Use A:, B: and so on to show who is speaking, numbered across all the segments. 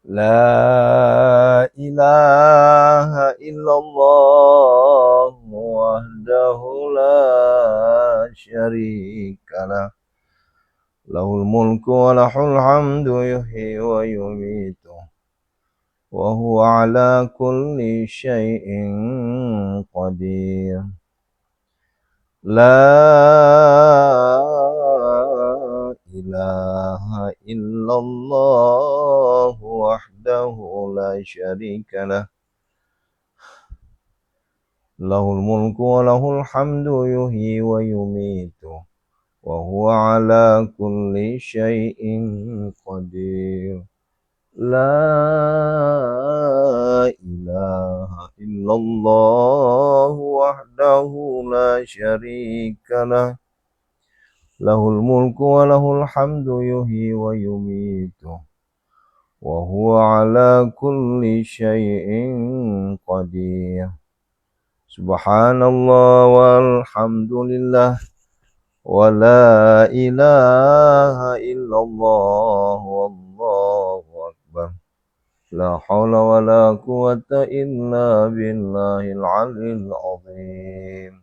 A: لا إله إلا الله وحده لا شريك له له الملك وله الحمد يحيي ويميت وهو على كل شيء قدير لا إله إلا الله وحده لا شريك له له الملك وله الحمد يحيي ويميت وهو على كل شيء قدير لا إله إلا الله وحده لا شريك له له الملك وله الحمد يحيي ويميت وهو على كل شيء قدير سبحان الله والحمد لله ولا إله إلا الله والله أكبر لا حول ولا قوة إلا بالله العلي العظيم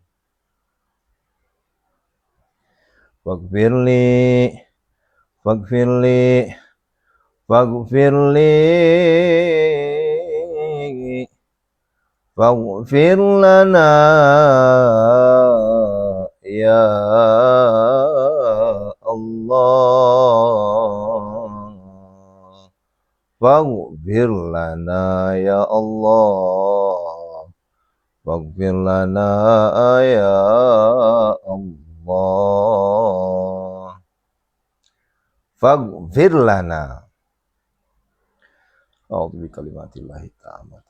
A: فاغفر لي فاغفر لي فاغفر لي فاغفر لنا يا الله فاغفر لنا يا الله فاغفر لنا يا الله فاغفر لنا أعوذ بكلمات الله التامة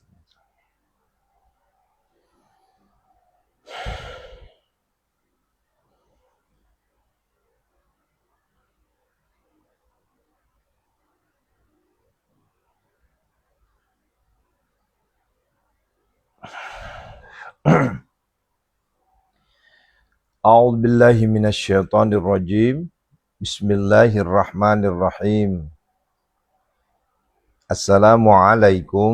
A: أعوذ بالله من الشيطان الرجيم بسم الله الرحمن الرحيم السلام عليكم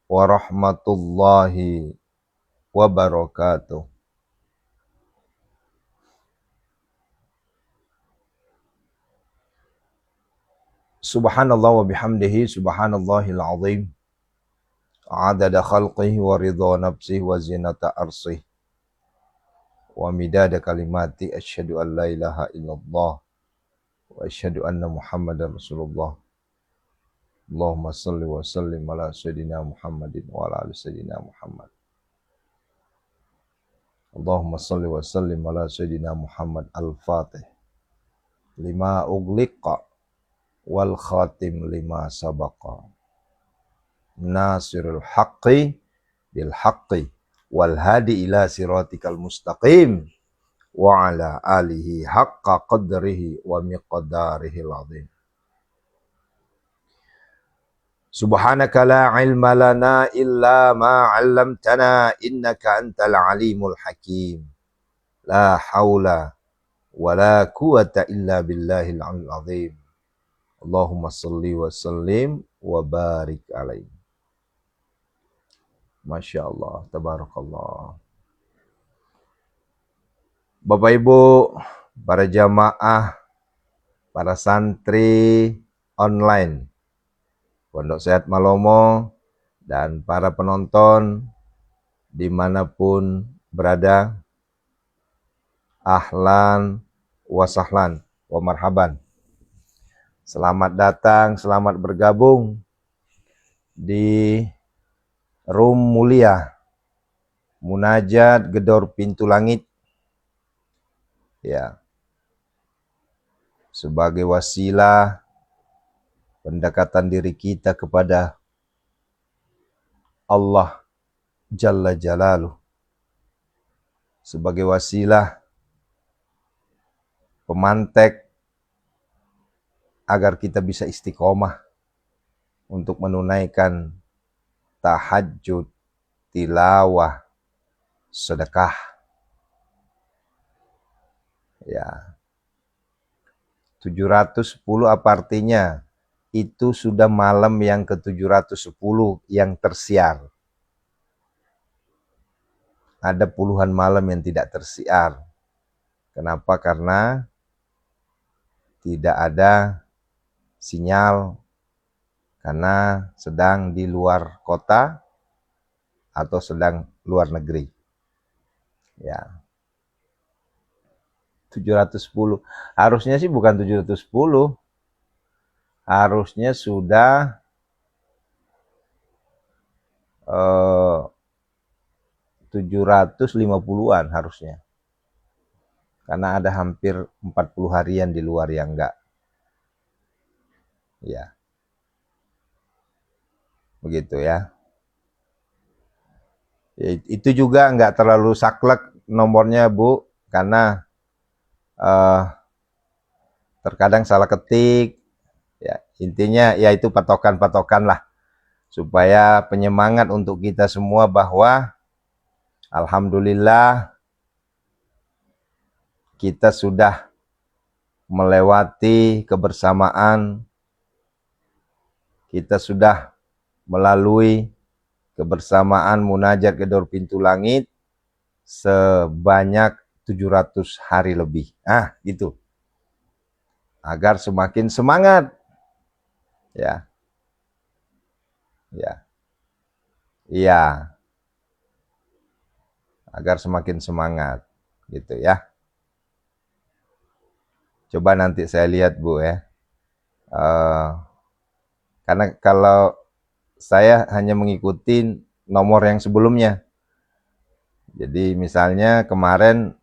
A: ورحمة الله وبركاته Subhanallah wa bihamdihi subhanallahil azim adada khalqihi wa ridha nafsihi wa zinata arsih wa midada kalimati asyhadu an la ilaha illallah wa asyhadu anna muhammadan rasulullah Allahumma salli wa sallim ala sayyidina Muhammadin wa ala ali sayyidina Muhammad Allahumma salli wa sallim ala sayyidina Muhammad al-fatih lima ugliqa wal khatim lima sabaqa nasirul haqqi bil haqqi wal hadi ila siratikal mustaqim wa ala alihi haqqa qadrihi wa miqdarihi al-azim. Subhanaka la ilma lana illa ma 'allamtana innaka antal alimul hakim. La haula wa la quwata illa billahil 'aliyyil 'azim. Allahumma salli wa sallim wa barik alaihi. Masya Allah, tabarakallah. Bapak Ibu, para jamaah, para santri online, Pondok Sehat Malomo, dan para penonton dimanapun berada, ahlan wa sahlan wa marhaban. Selamat datang, selamat bergabung di room mulia Munajat Gedor Pintu Langit. Ya. Sebagai wasilah pendekatan diri kita kepada Allah Jalla Jalaluh. Sebagai wasilah pemantek agar kita bisa istiqomah untuk menunaikan tahajud, tilawah, sedekah. Ya. 710 apa artinya? itu sudah malam yang ke-710 yang tersiar. Ada puluhan malam yang tidak tersiar. Kenapa? Karena tidak ada sinyal, karena sedang di luar kota atau sedang luar negeri. Ya. 710. Harusnya sih bukan 710. Harusnya sudah 750-an harusnya. Karena ada hampir 40 harian di luar yang enggak. Ya. Begitu ya. Itu juga enggak terlalu saklek nomornya, Bu, karena terkadang salah ketik. Ya, intinya ya itu patokan-patokan lah. Supaya penyemangat untuk kita semua bahwa alhamdulillah kita sudah melewati kebersamaan, kita sudah melalui kebersamaan munajat gedor pintu langit sebanyak 700 hari lebih. Gitu. Agar semakin semangat. Ya. Ya. Iya. Agar semakin semangat. Gitu ya. Coba nanti saya lihat, Bu, ya. Karena kalau saya hanya mengikuti nomor yang sebelumnya. Jadi misalnya kemarin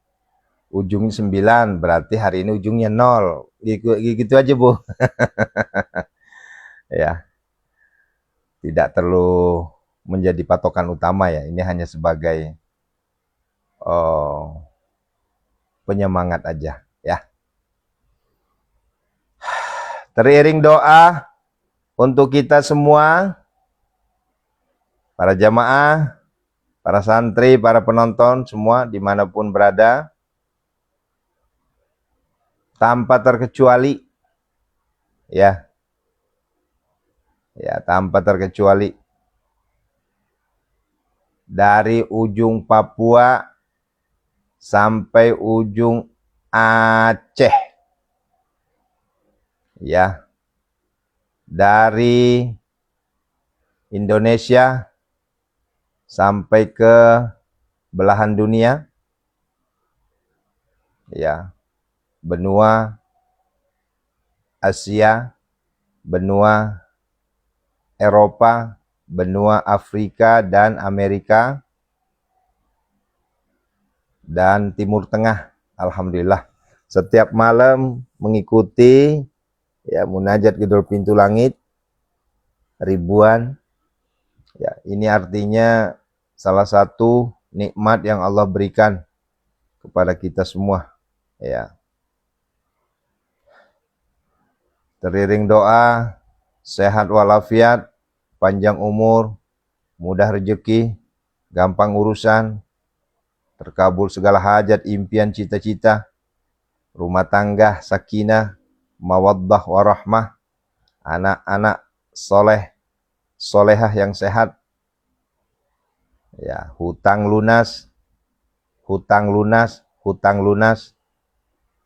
A: ujungnya 9, berarti hari ini ujungnya 0. Gitu aja, Bu. Ya. Tidak perlu menjadi patokan utama ya. Ini hanya sebagai penyemangat aja ya. Teriring doa untuk kita semua, para jamaah, para santri, para penonton semua dimanapun berada, tanpa terkecuali ya, tanpa terkecuali, dari ujung Papua sampai ujung Aceh, ya, dari Indonesia sampai ke belahan dunia, ya, benua Asia, benua Eropa, benua Afrika dan Amerika, dan Timur Tengah. Alhamdulillah, setiap malam mengikuti ya munajat gedor pintu langit ribuan. Ya, ini artinya salah satu nikmat yang Allah berikan kepada kita semua. Ya. Teriring doa, sehat walafiat, panjang umur, mudah rezeki, gampang urusan, terkabul segala hajat, impian, cita-cita, rumah tangga, sakinah, mawaddah, warahmah, anak-anak soleh, solehah yang sehat, ya, hutang lunas, hutang lunas, hutang lunas,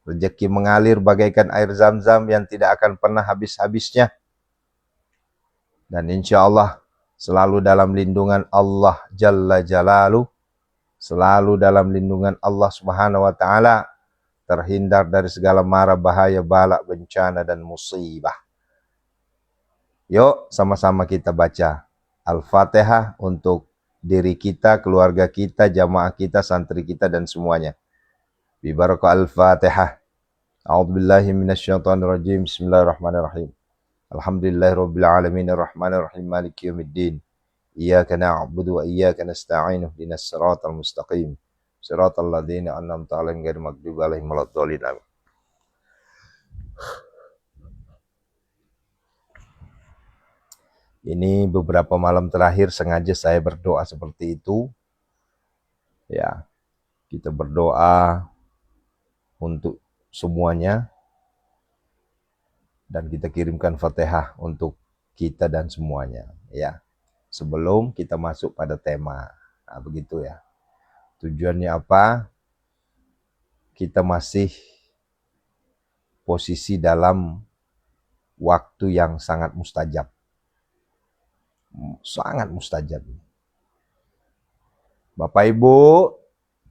A: rezeki mengalir bagaikan air zam-zam yang tidak akan pernah habis-habisnya. Dan insya Allah selalu dalam lindungan Allah Jalla Jalaluh, selalu dalam lindungan Allah Subhanahu wa Ta'ala, terhindar dari segala mara bahaya, balak, bencana, dan musibah. Yuk sama-sama kita baca Al-Fatihah untuk diri kita, keluarga kita, jamaah kita, santri kita, dan semuanya. Bibarakah Al-Fatihah. A'udzubillahi minasyaitonirrajim. Bismillahirrahmanirrahim. Alhamdulillahirabbil alamin arrahmanir rahim maliki yaumiddin. Iyyaka na'budu wa iyyaka nasta'in ihdinas siratal mustaqim. Siratal ladzina an'amta 'alaihim ghairil maghdubi 'alaihim waladdallin. Ini beberapa malam terakhir sengaja saya berdoa seperti itu. Ya, kita berdoa untuk semuanya. Dan kita kirimkan Fatihah untuk kita dan semuanya, ya. Sebelum kita masuk pada tema. Nah, begitu ya. Tujuannya apa? Kita masih posisi dalam waktu yang sangat mustajab. Sangat mustajab. Bapak Ibu,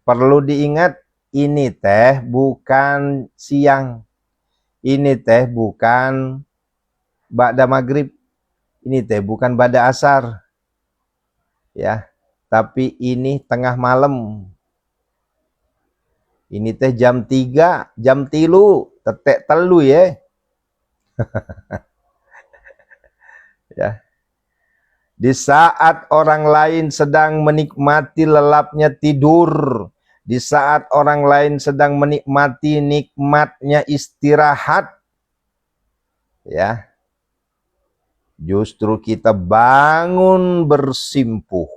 A: perlu diingat, ini teh bukan siang. Ini teh bukan ba'da maghrib. Ini teh bukan ba'da asar. Ya, tapi ini tengah malam. Ini teh jam 3, jam 3, tetek telu ya. Ya. Di saat orang lain sedang menikmati lelapnya tidur, di saat orang lain sedang menikmati nikmatnya istirahat, ya, justru kita bangun bersimpuh,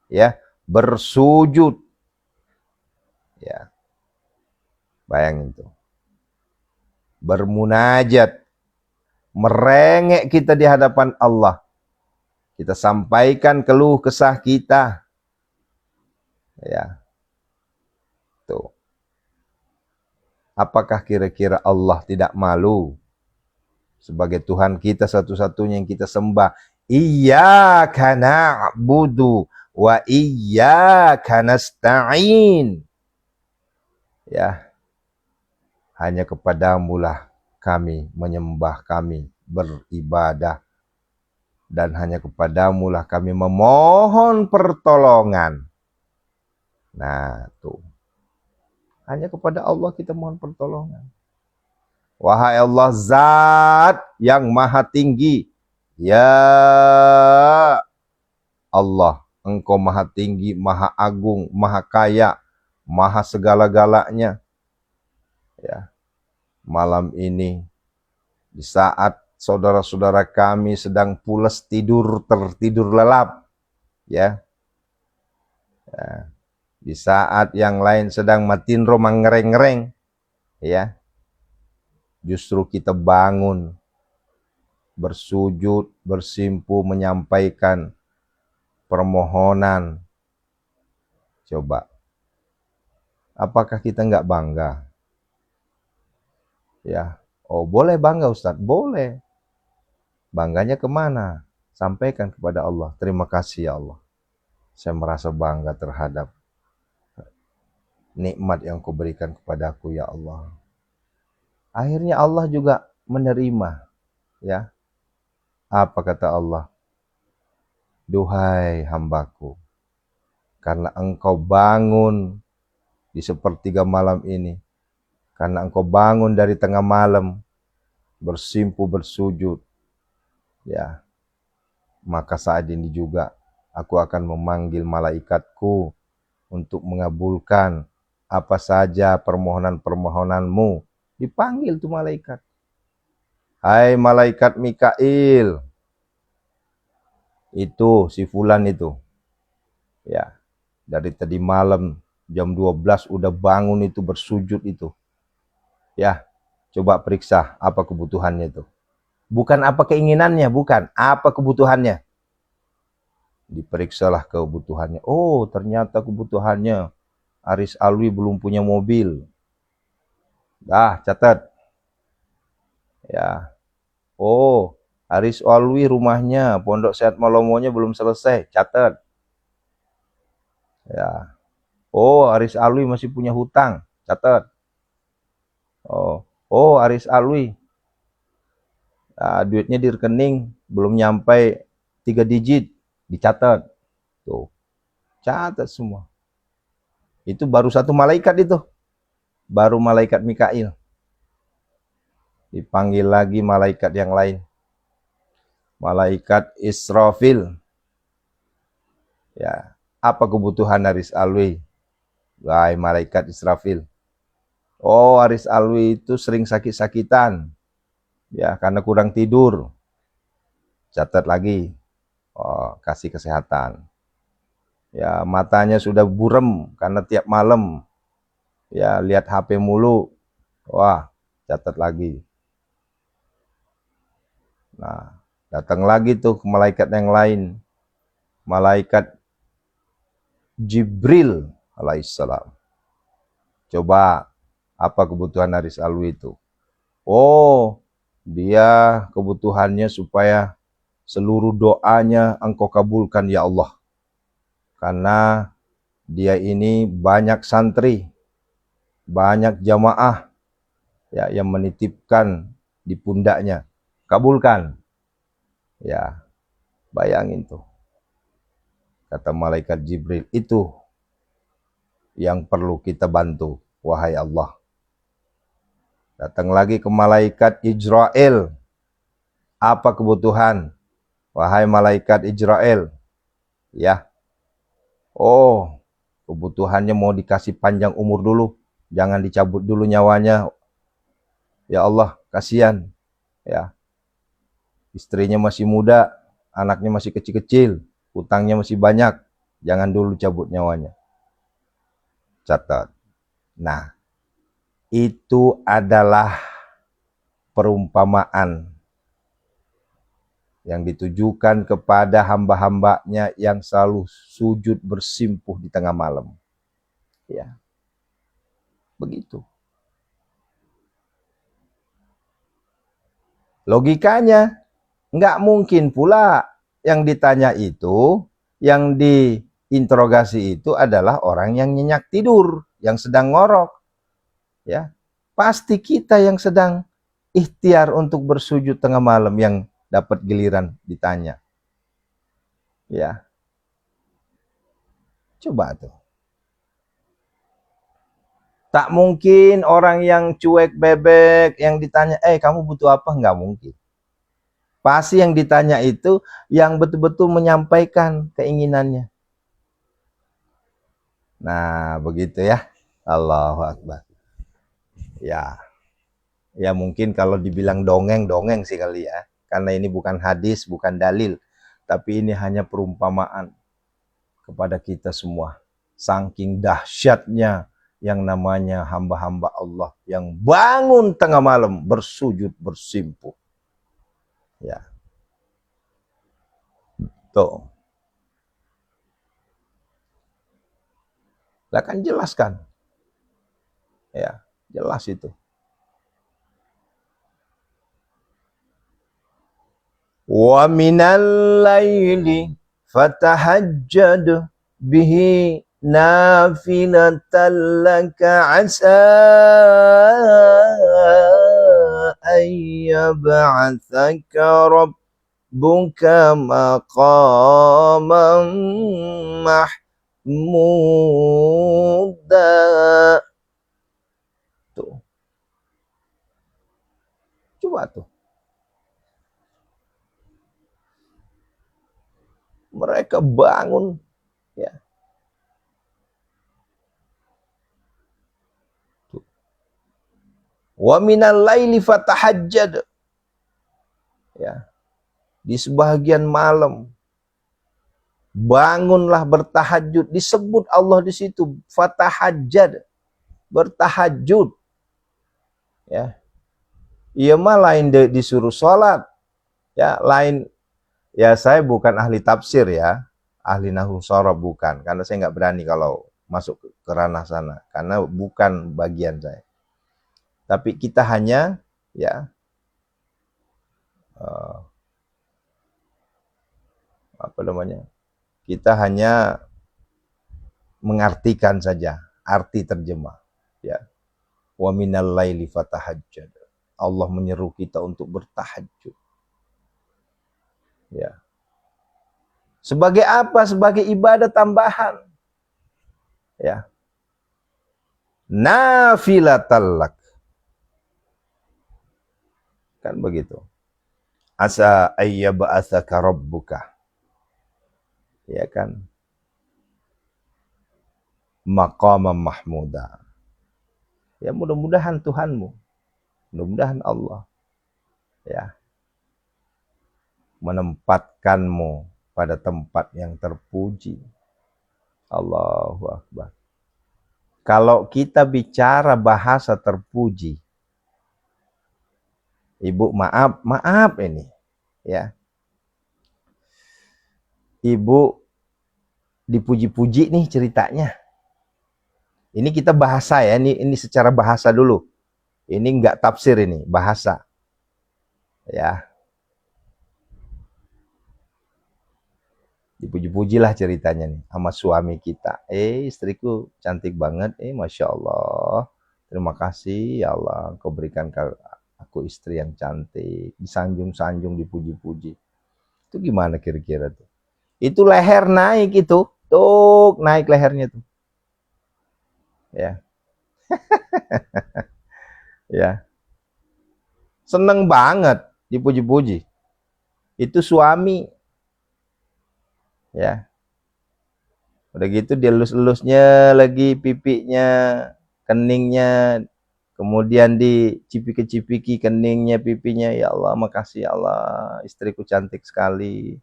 A: ya, bersujud, ya, bayangin tuh, bermunajat, merengek kita di hadapan Allah. Kita sampaikan keluh kesah kita. Ya. Tuh. Apakah kira-kira Allah tidak malu sebagai Tuhan kita satu-satunya yang kita sembah? Iyyaka na'budu wa iyyaka nasta'in. Ya. Hanya kepadamulah kami menyembah, kami beribadah. Dan hanya kepadamulah kami memohon pertolongan. Nah, tuh. Hanya kepada Allah kita mohon pertolongan. Wahai Allah, Zat yang maha tinggi. Ya Allah, Engkau maha tinggi, maha agung, maha kaya, maha segala-galanya. Ya. Malam ini, di saat saudara-saudara kami sedang pulas tidur, tertidur lelap, ya. Di saat yang lain sedang matiin romang ngereng-ngereng, ya, justru kita bangun, bersujud, bersimpuh, menyampaikan permohonan. Coba, apakah kita nggak bangga? Ya, oh boleh bangga Ustadz, boleh. Bangganya kemana? Sampaikan kepada Allah. Terima kasih ya Allah. Saya merasa bangga terhadap nikmat yang Kau berikan kepadaku ya Allah. Akhirnya Allah juga menerima. Ya. Apa kata Allah? Duhai hambaku, karena engkau bangun di sepertiga malam ini, karena engkau bangun dari tengah malam, bersimpuh bersujud, ya, maka saat ini juga aku akan memanggil malaikatku untuk mengabulkan apa saja permohonan-permohonanmu. Dipanggil tuh malaikat. Hai malaikat Mikail. Itu si fulan itu. Ya. Dari tadi malam jam 12 udah bangun itu, bersujud itu. Ya. Coba periksa apa kebutuhannya itu. Bukan apa keinginannya, bukan. Apa kebutuhannya. Diperiksalah kebutuhannya. Oh, ternyata kebutuhannya Aris Alwi belum punya mobil. Dah, catat. Ya. Oh, Aris Alwi rumahnya, Pondok Sehat Malomonya belum selesai. Catat. Ya. Oh, Aris Alwi masih punya hutang. Catat. Oh, Aris Alwi. Duitnya di rekening belum nyampe 3 digit. Dicatat. Tuh. Catat semua. Itu baru satu malaikat itu. Baru malaikat Mikail. Dipanggil lagi malaikat yang lain. Malaikat Israfil. Ya, apa kebutuhan Aris Alwi? Wahai malaikat Israfil. Oh, Aris Alwi itu sering sakit-sakitan. Ya, karena kurang tidur. Catat lagi. Oh, kasih kesehatan. Ya, matanya sudah burem karena tiap malam ya lihat HP mulu. Wah, catat lagi. Nah, datang lagi tuh ke malaikat yang lain. Malaikat Jibril alaihissalam. Coba, apa kebutuhan Haris Alwi itu? Oh, dia kebutuhannya supaya seluruh doanya engkau kabulkan ya Allah. Karena dia ini banyak santri, banyak jamaah ya yang menitipkan di pundaknya. Kabulkan. Ya, bayangin tuh. Kata malaikat Jibril, itu yang perlu kita bantu, wahai Allah. Datang lagi ke malaikat Israel. Apa kebutuhan, wahai malaikat Israel? Ya, oh, kebutuhannya mau dikasih panjang umur dulu. Jangan dicabut dulu nyawanya. Ya Allah, kasihan. Ya, istrinya masih muda, anaknya masih kecil-kecil, utangnya masih banyak. Jangan dulu cabut nyawanya. Catat. Nah, itu adalah perumpamaan yang ditujukan kepada hamba-hambanya yang selalu sujud bersimpuh di tengah malam. Ya, begitu. Logikanya, nggak mungkin pula yang ditanya itu, yang diinterogasi itu adalah orang yang nyenyak tidur, yang sedang ngorok. Ya, pasti kita yang sedang ikhtiar untuk bersujud tengah malam yang dapat giliran ditanya. Ya, coba tuh. Tak mungkin orang yang cuek bebek yang ditanya, kamu butuh apa? Nggak mungkin. Pasti yang ditanya itu yang betul-betul menyampaikan keinginannya. Nah, begitu ya. Allahu Akbar. Ya, ya mungkin kalau dibilang dongeng sih kali ya. Karena ini bukan hadis, bukan dalil. Tapi ini hanya perumpamaan kepada kita semua. Saking dahsyatnya yang namanya hamba-hamba Allah yang bangun tengah malam bersujud bersimpuh. Ya. Tuh. Lah kan jelas kan? Ya, jelas itu. Wa minal laili fatahajjad bihi nafilatan laka asa ayyab'athaka rabbuka maqaman mahmuda. Tuh. Coba tuh. Mereka bangun ya. Wa minal laili fatahajjad. Ya. Di sebagian malam bangunlah bertahajud, disebut Allah di situ fatahajjad, bertahajud. Ya. Iya mah lain disuruh sholat. Ya, lain. Ya, saya bukan ahli tafsir ya, ahli nahwu sorof bukan, karena saya nggak berani kalau masuk ke ranah sana, karena bukan bagian saya. Tapi kita hanya ya apa namanya? Kita hanya mengartikan saja arti terjemah. Ya, wa minal laili fatahajjad. Allah menyeru kita untuk bertahajud. Ya. Sebagai apa? Sebagai ibadah tambahan. Ya. Nafilatallak. Kan begitu. Asa ayyab'atsaka rabbuka. Ya kan? Maqamam mahmuda. Ya mudah-mudahan Tuhanmu, mudah-mudahan Allah ya menempatkanmu pada tempat yang terpuji. Allahu Akbar. Kalau kita bicara bahasa terpuji, Ibu maaf ini. ya. Ibu dipuji-puji nih ceritanya. Ini kita bahasa ya, ini secara bahasa dulu. Ini enggak tafsir, ini bahasa. Ya. Dipuji-pujilah ceritanya nih sama suami kita. Istriku cantik banget. Masya Allah. Terima kasih ya Allah, Engkau berikan aku istri yang cantik. Disanjung-sanjung, dipuji-puji. Itu gimana kira-kira tuh? Itu leher naik itu. Tuh, naik lehernya tuh. Ya. Ya. Seneng banget dipuji-puji. Itu suami. Ya. Udah gitu dia elus-elusnya lagi pipinya, keningnya, kemudian dicipiki-cipiki keningnya, pipinya. Ya Allah, makasih ya Allah, istriku cantik sekali.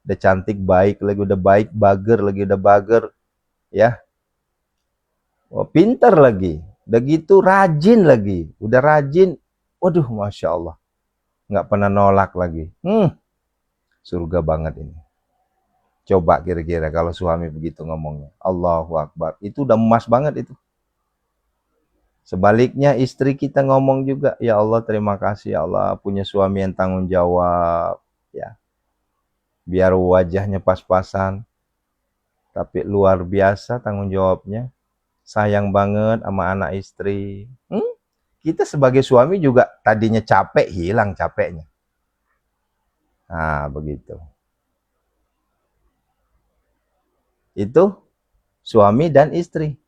A: Udah cantik, baik lagi, udah baik, bager lagi, udah bager. Ya. Oh, pinter lagi. Udah gitu rajin lagi. Udah rajin. Waduh, Masya Allah. Nggak pernah nolak lagi. Surga banget ini. Coba kira-kira kalau suami begitu ngomongnya. Allahu Akbar. Itu udah emas banget itu. Sebaliknya istri kita ngomong juga, ya Allah terima kasih ya Allah punya suami yang tanggung jawab. Ya. Biar wajahnya pas-pasan. Tapi luar biasa tanggung jawabnya. Sayang banget sama anak istri. Kita sebagai suami juga tadinya capek, hilang capeknya. Nah, begitu. Itu suami dan istri.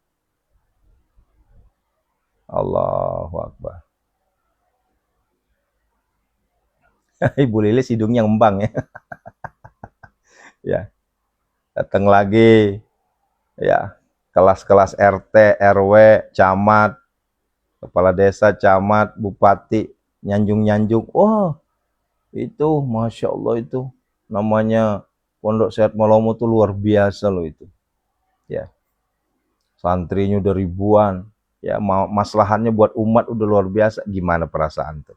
A: Allahu Akbar. Ibu Lilis hidungnya ngembang ya. Ya. Datang lagi. Ya. Kelas-kelas RT, RW, camat, kepala desa, camat, bupati, nyanjung-nyanjung. Oh, itu Masya Allah itu. Namanya Pondok Sehat Malomo tuh luar biasa loh itu. Ya. Santrinya udah ribuan. Ya, maslahannya buat umat udah luar biasa. Gimana perasaan tuh?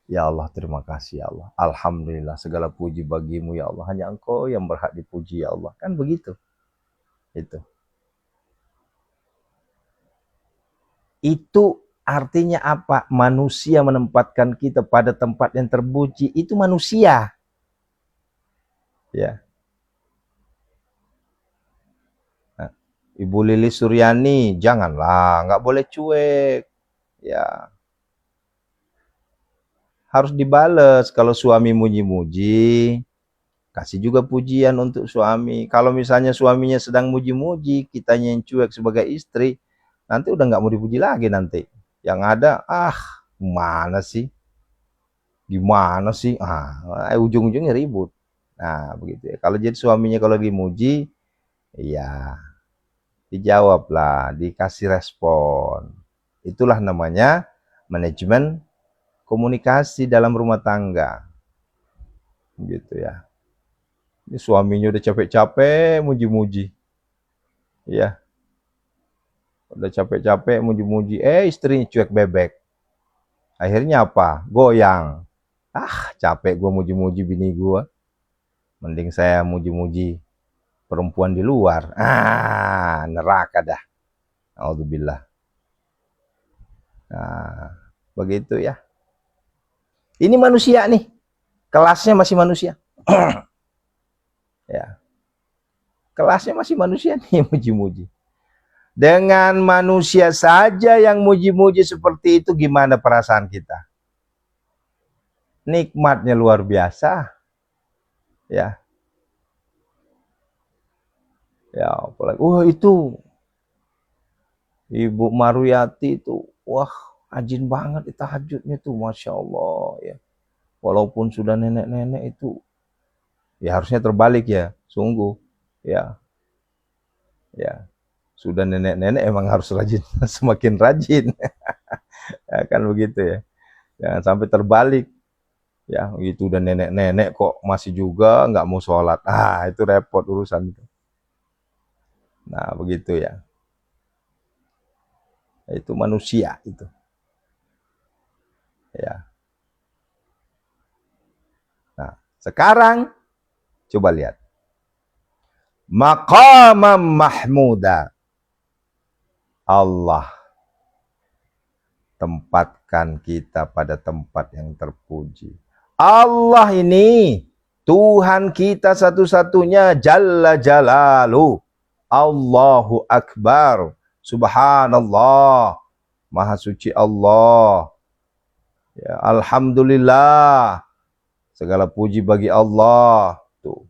A: Ya Allah, terima kasih ya Allah. Alhamdulillah, segala puji bagimu ya Allah. Hanya Engkau yang berhak dipuji ya Allah. Kan begitu. Itu artinya apa? Manusia menempatkan kita pada tempat yang terpuji. Itu manusia. Ya. Nah, Ibu Lilis Suryani, janganlah, nggak boleh cuek. Ya. Harus dibales. Kalau suami muji-muji, kasih juga pujian untuk suami. Kalau misalnya suaminya sedang muji-muji, kitanya yang cuek sebagai istri, nanti udah nggak mau dipuji lagi nanti. Yang ada, mana sih? Gimana sih? Ujung-ujungnya ribut. Nah, begitu ya. Kalau jadi suaminya kalau lagi muji, ya dijawablah, dikasih respon. Itulah namanya manajemen komunikasi dalam rumah tangga. Gitu ya. Ini suaminya udah capek-capek muji-muji. Ya. Udah capek-capek muji-muji, istrinya cuek bebek. Akhirnya apa? Goyang. Capek gua muji-muji bini gua. Mending saya muji-muji perempuan di luar. Neraka dah. Alhamdulillah. Nah, begitu ya. Ini manusia nih. Kelasnya masih manusia. Ya. Kelasnya masih manusia nih, muji-muji. Dengan manusia saja yang muji-muji seperti itu, gimana perasaan kita? Nikmatnya luar biasa. Ya. Ya, apalagi itu Ibu Maruyati itu, rajin banget tahajudnya tuh, Masya Allah ya. Walaupun sudah nenek-nenek itu, ya harusnya terbalik ya, sungguh ya. Ya, sudah nenek-nenek emang harus rajin, semakin rajin. Ya, kan begitu ya. Jangan sampai terbalik. Ya, itu udah nenek-nenek kok masih juga nggak mau sholat. Itu repot urusan itu. Nah, begitu ya. Itu manusia itu. Ya. Nah, Sekarang coba lihat. Maqamam mahmuda. Allah tempatkan kita pada tempat yang terpuji. Allah ini Tuhan kita satu-satunya, Jalla Jalalu. Allahu Akbar. Subhanallah. Maha suci Allah. Ya, Alhamdulillah. Segala puji bagi Allah. Tuh.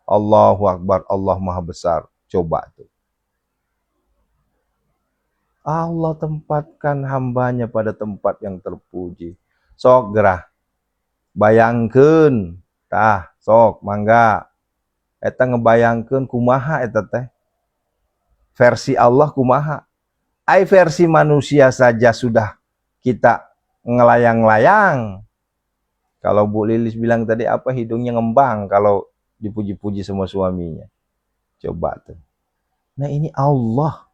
A: Allahu Akbar. Allah Maha Besar. Coba tuh. Allah tempatkan hambanya pada tempat yang terpuji. Sok gerah. Bayangkeun. Tah, sok mangga. Eta ngebayangkeun kumaha eta teh. Versi Allah kumaha. Ai versi manusia saja sudah kita ngelayang-layang. Kalau Bu Lilis bilang tadi apa, hidungnya ngembang kalau dipuji-puji sama suaminya. Coba tuh. Nah ini Allah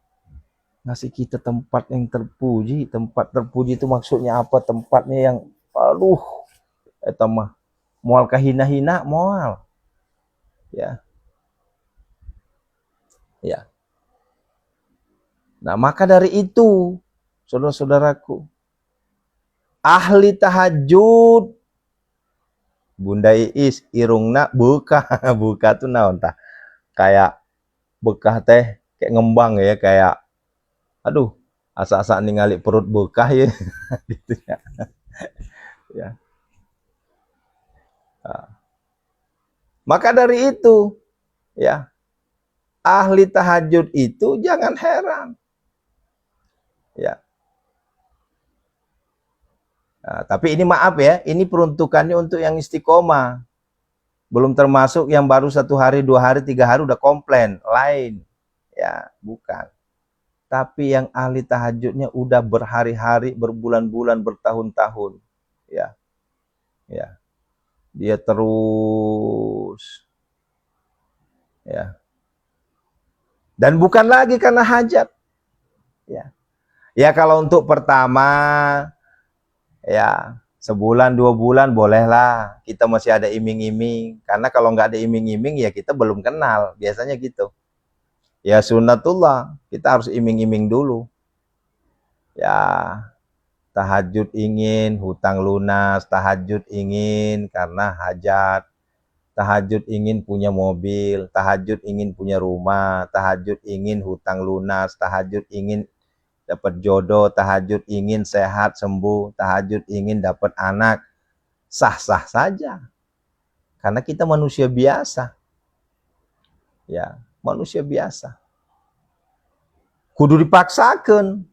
A: ngasih kita tempat yang terpuji. Tempat terpuji itu maksudnya apa? Tempatnya yang aduh eta mah moal kahina-hina moal. Ya. Ya. Nah, maka dari itu, saudara-saudaraku, ahli tahajud, Bunda Iis irungna buka buka tuh naon tah? Kayak bekah teh kayak ngembang ya, kayak aduh, asa-asa ningali perut bekah ya gitu ya. Ya. Nah. Maka dari itu, ya, ahli tahajud itu jangan heran. Ya. Nah, tapi ini maaf ya, ini peruntukannya untuk yang istiqomah. Belum termasuk yang baru 1 hari, 2 hari, 3 hari udah komplain, lain. Ya, bukan. Tapi yang ahli tahajudnya udah berhari-hari, berbulan-bulan, bertahun-tahun. Ya. Ya. Dia terus. Ya. Dan bukan lagi karena hajat. Ya. Ya kalau untuk pertama, ya 1 bulan 2 bulan bolehlah, kita masih ada iming-iming. Karena kalau nggak ada iming-iming ya kita belum kenal, biasanya gitu. Ya sunnatullah, kita harus iming-iming dulu. Ya tahajud ingin hutang lunas, tahajud ingin karena hajat, tahajud ingin punya mobil, tahajud ingin punya rumah, tahajud ingin hutang lunas, tahajud ingin dapat jodoh, tahajud ingin sehat sembuh, tahajud ingin dapat anak. Sah-sah saja. Karena kita manusia biasa. Ya, manusia biasa. Kudu dipaksakan.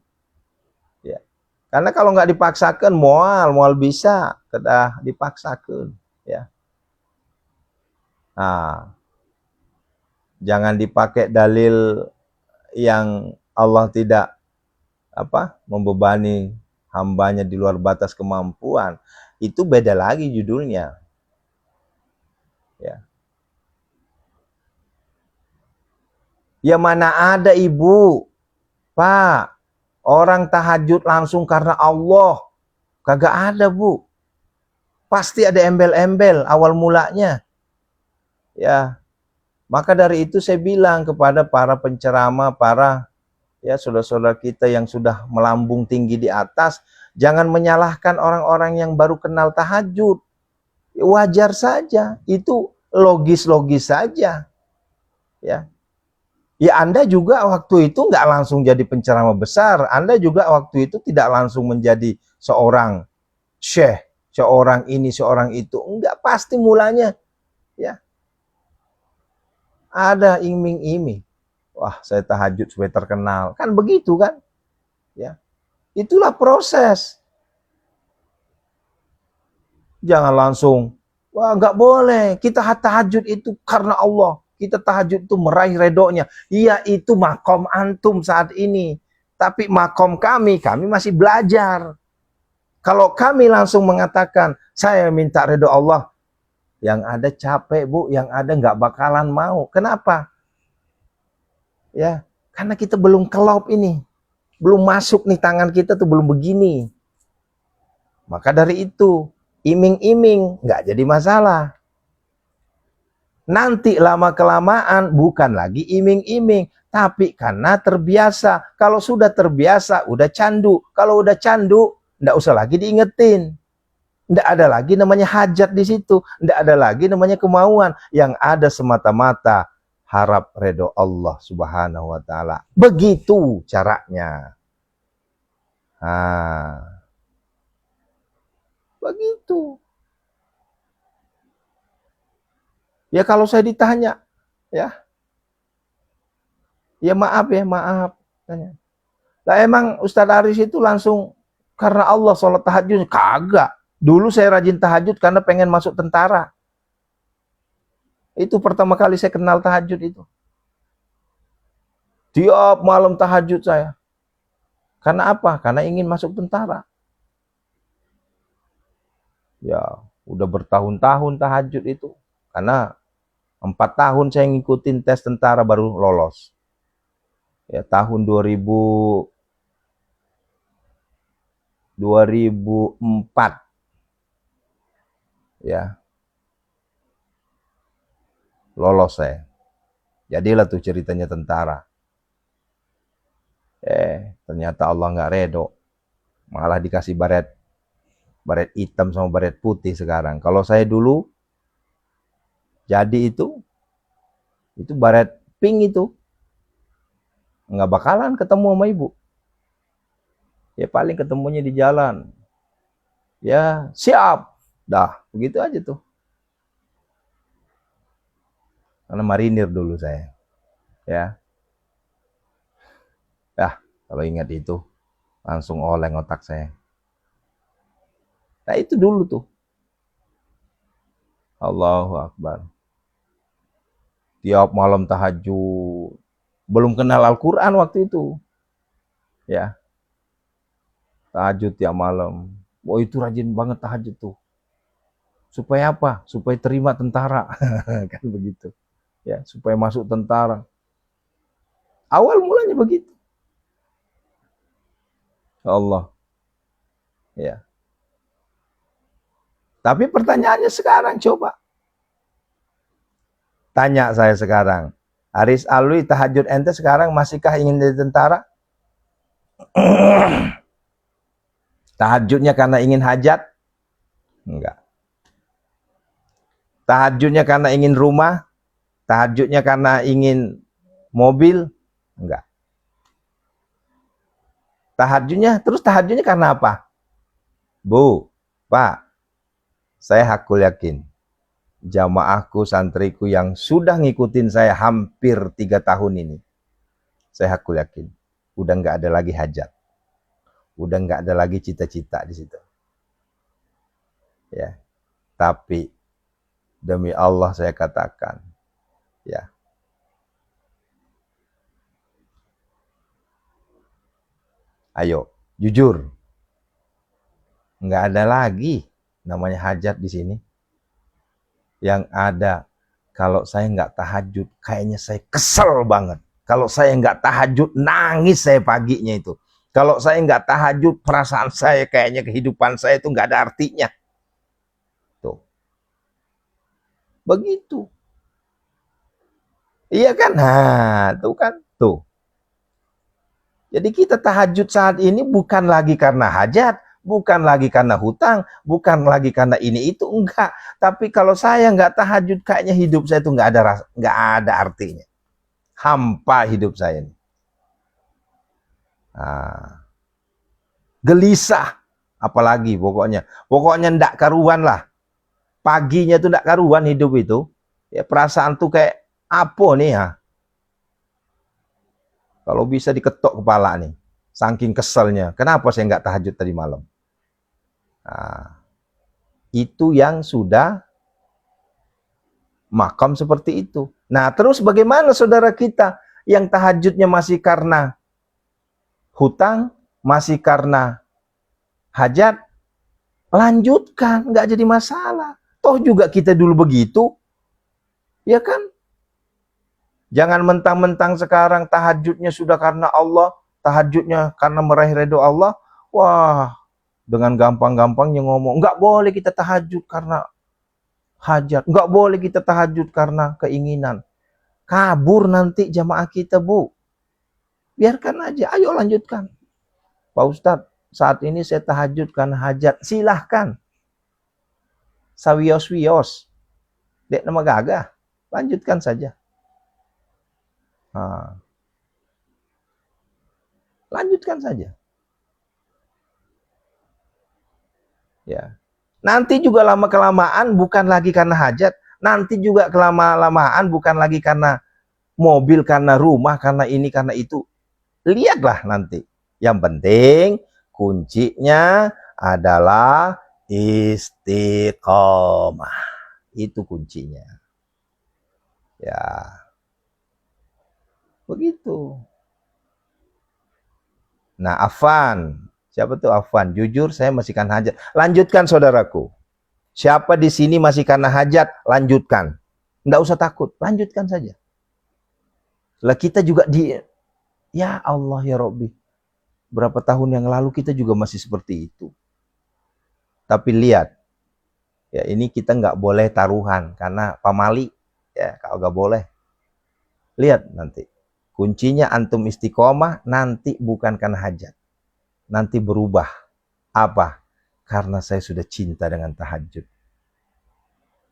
A: Ya. Karena kalau nggak dipaksakan moal bisa, kedah dipaksakan, ya. Nah, jangan dipakai dalil yang Allah tidak membebani hambanya di luar batas kemampuan. Itu beda lagi judulnya. Ya. Ya mana ada ibu, Pak, orang tahajud langsung karena Allah. Kagak ada, Bu. Pasti ada embel-embel awal mulanya. Ya. Maka dari itu saya bilang kepada para penceramah, para ya saudara-saudara kita yang sudah melambung tinggi di atas, jangan menyalahkan orang-orang yang baru kenal tahajud. Wajar saja, itu logis-logis saja. Ya. Ya Anda juga waktu itu nggak langsung jadi penceramah besar, Anda juga waktu itu tidak langsung menjadi seorang syekh, seorang ini, seorang itu. Enggak, pasti mulanya ya ada iming-iming. Wah, saya tahajud supaya terkenal. Kan begitu kan? Ya. Itulah proses. Jangan langsung, wah nggak boleh. Kita tahajud itu karena Allah. Kita tahajud itu meraih redonya. Iya, itu makom antum saat ini. Tapi makom kami masih belajar. Kalau kami langsung mengatakan, saya minta redo Allah. Yang ada capek, Bu. Yang ada nggak bakalan mau. Kenapa? Ya, karena kita belum kelop ini. Belum masuk nih, tangan kita tuh belum begini. Maka dari itu, iming-iming nggak jadi masalah. Nanti lama-kelamaan bukan lagi iming-iming, tapi karena terbiasa. Kalau sudah terbiasa, udah candu. Kalau udah candu, nggak usah lagi diingetin. Nggak ada lagi namanya hajat di situ. Nggak ada lagi namanya kemauan. Yang ada semata-mata harap redho Allah Subhanahu wa Ta'ala. Begitu caranya. Nah, begitu. Ya kalau saya ditanya, ya maaf ya, maaf. Lah emang Ustadz Aris itu langsung karena Allah sholat tahajud? Kagak. Dulu saya rajin tahajud karena pengen masuk tentara. Itu pertama kali saya kenal tahajud itu. Tiap malam tahajud saya. Karena apa? Karena ingin masuk tentara. Ya, udah bertahun-tahun tahajud itu. Karena 4 tahun saya ngikutin tes tentara baru lolos. Ya, tahun 2004. Ya. Lolos saya. Jadilah tuh ceritanya tentara. Ternyata Allah nggak redho. Malah dikasih baret hitam sama baret putih sekarang. Kalau saya dulu jadi itu baret pink itu nggak bakalan ketemu sama ibu. Ya paling ketemunya di jalan. Ya siap, dah begitu aja tuh. Karena marinir dulu saya. Ya, kalau ingat itu langsung oleng otak saya. Nah itu dulu tuh. Allahu Akbar. Tiap malam tahajud. Belum kenal Al-Quran waktu itu. Ya. Tahajud tiap malam. Oh itu rajin banget tahajud tuh. Supaya apa? Supaya terima tentara. Kan begitu. Ya, supaya masuk tentara. Awal mulanya begitu. Allah. Ya. Tapi pertanyaannya sekarang coba. Tanya saya sekarang, Aris Alwi tahajud ente sekarang masihkah ingin jadi tentara? Tahajudnya karena ingin hajat? Enggak. Tahajudnya karena ingin rumah? Tahajudnya karena ingin mobil? Enggak. Tahajudnya karena apa? Bu, Pak, saya hakul yakin. Jamaahku, santriku yang sudah ngikutin saya hampir 3 tahun ini, saya hakul yakin, udah nggak ada lagi hajat, udah nggak ada lagi cita-cita di situ. Ya, tapi demi Allah saya katakan, ya, ayo jujur, nggak ada lagi namanya hajat di sini. Yang ada, kalau saya nggak tahajud, kayaknya saya kesel banget. Kalau saya nggak tahajud, nangis saya paginya itu. Kalau saya nggak tahajud, perasaan saya kayaknya kehidupan saya itu nggak ada artinya. Tuh. Begitu. Iya kan? Nah, tuh kan. Tuh. Jadi kita tahajud saat ini bukan lagi karena hajat, bukan lagi karena hutang, bukan lagi karena ini itu, enggak. Tapi kalau saya nggak tahajud, kayaknya hidup saya itu nggak ada artinya. Hampa hidup saya ini. Nah, gelisah, apalagi pokoknya ndak karuan lah. Paginya tuh ndak karuan hidup itu. Ya perasaan tuh kayak apa nih ya? Kalau bisa diketok kepala nih, saking keselnya. Kenapa saya nggak tahajud tadi malam? Nah, itu yang sudah makam seperti itu. Nah, terus bagaimana saudara kita yang tahajudnya masih karena hutang, masih karena hajat? Lanjutkan, nggak jadi masalah. Toh juga kita dulu begitu, ya kan? Jangan mentang-mentang sekarang tahajudnya sudah karena Allah, tahajudnya karena meraih ridho Allah. Wah, dengan gampang-gampangnya ngomong, nggak boleh kita tahajud karena hajat. Nggak boleh kita tahajud karena keinginan. Kabur nanti jamaah kita, Bu. Biarkan aja, ayo lanjutkan. Pak Ustadz, saat ini saya tahajud karena hajat. Silahkan. Sawios-wios. Dek nama gagah. Lanjutkan saja. Nah, lanjutkan saja. Ya. Nanti juga lama-kelamaan bukan lagi karena hajat. Nanti juga kelama-lamaan bukan lagi karena mobil, karena rumah, karena ini, karena itu. Lihatlah nanti. Yang penting kuncinya adalah istiqomah. Itu kuncinya. Ya. Begitu. Nah, Afan. Siapa tuh Afan? Jujur saya masih karena hajat. Lanjutkan saudaraku. Siapa di sini masih karena hajat? Lanjutkan. Nggak usah takut. Lanjutkan saja. Lah kita juga ya Allah ya Robbi. Berapa tahun yang lalu kita juga masih seperti itu. Tapi lihat, ya ini kita nggak boleh taruhan karena pamali, ya kalau nggak boleh. Lihat nanti, kuncinya antum istiqomah nanti bukan karena hajat, nanti berubah. Apa? Karena saya sudah cinta dengan tahajud,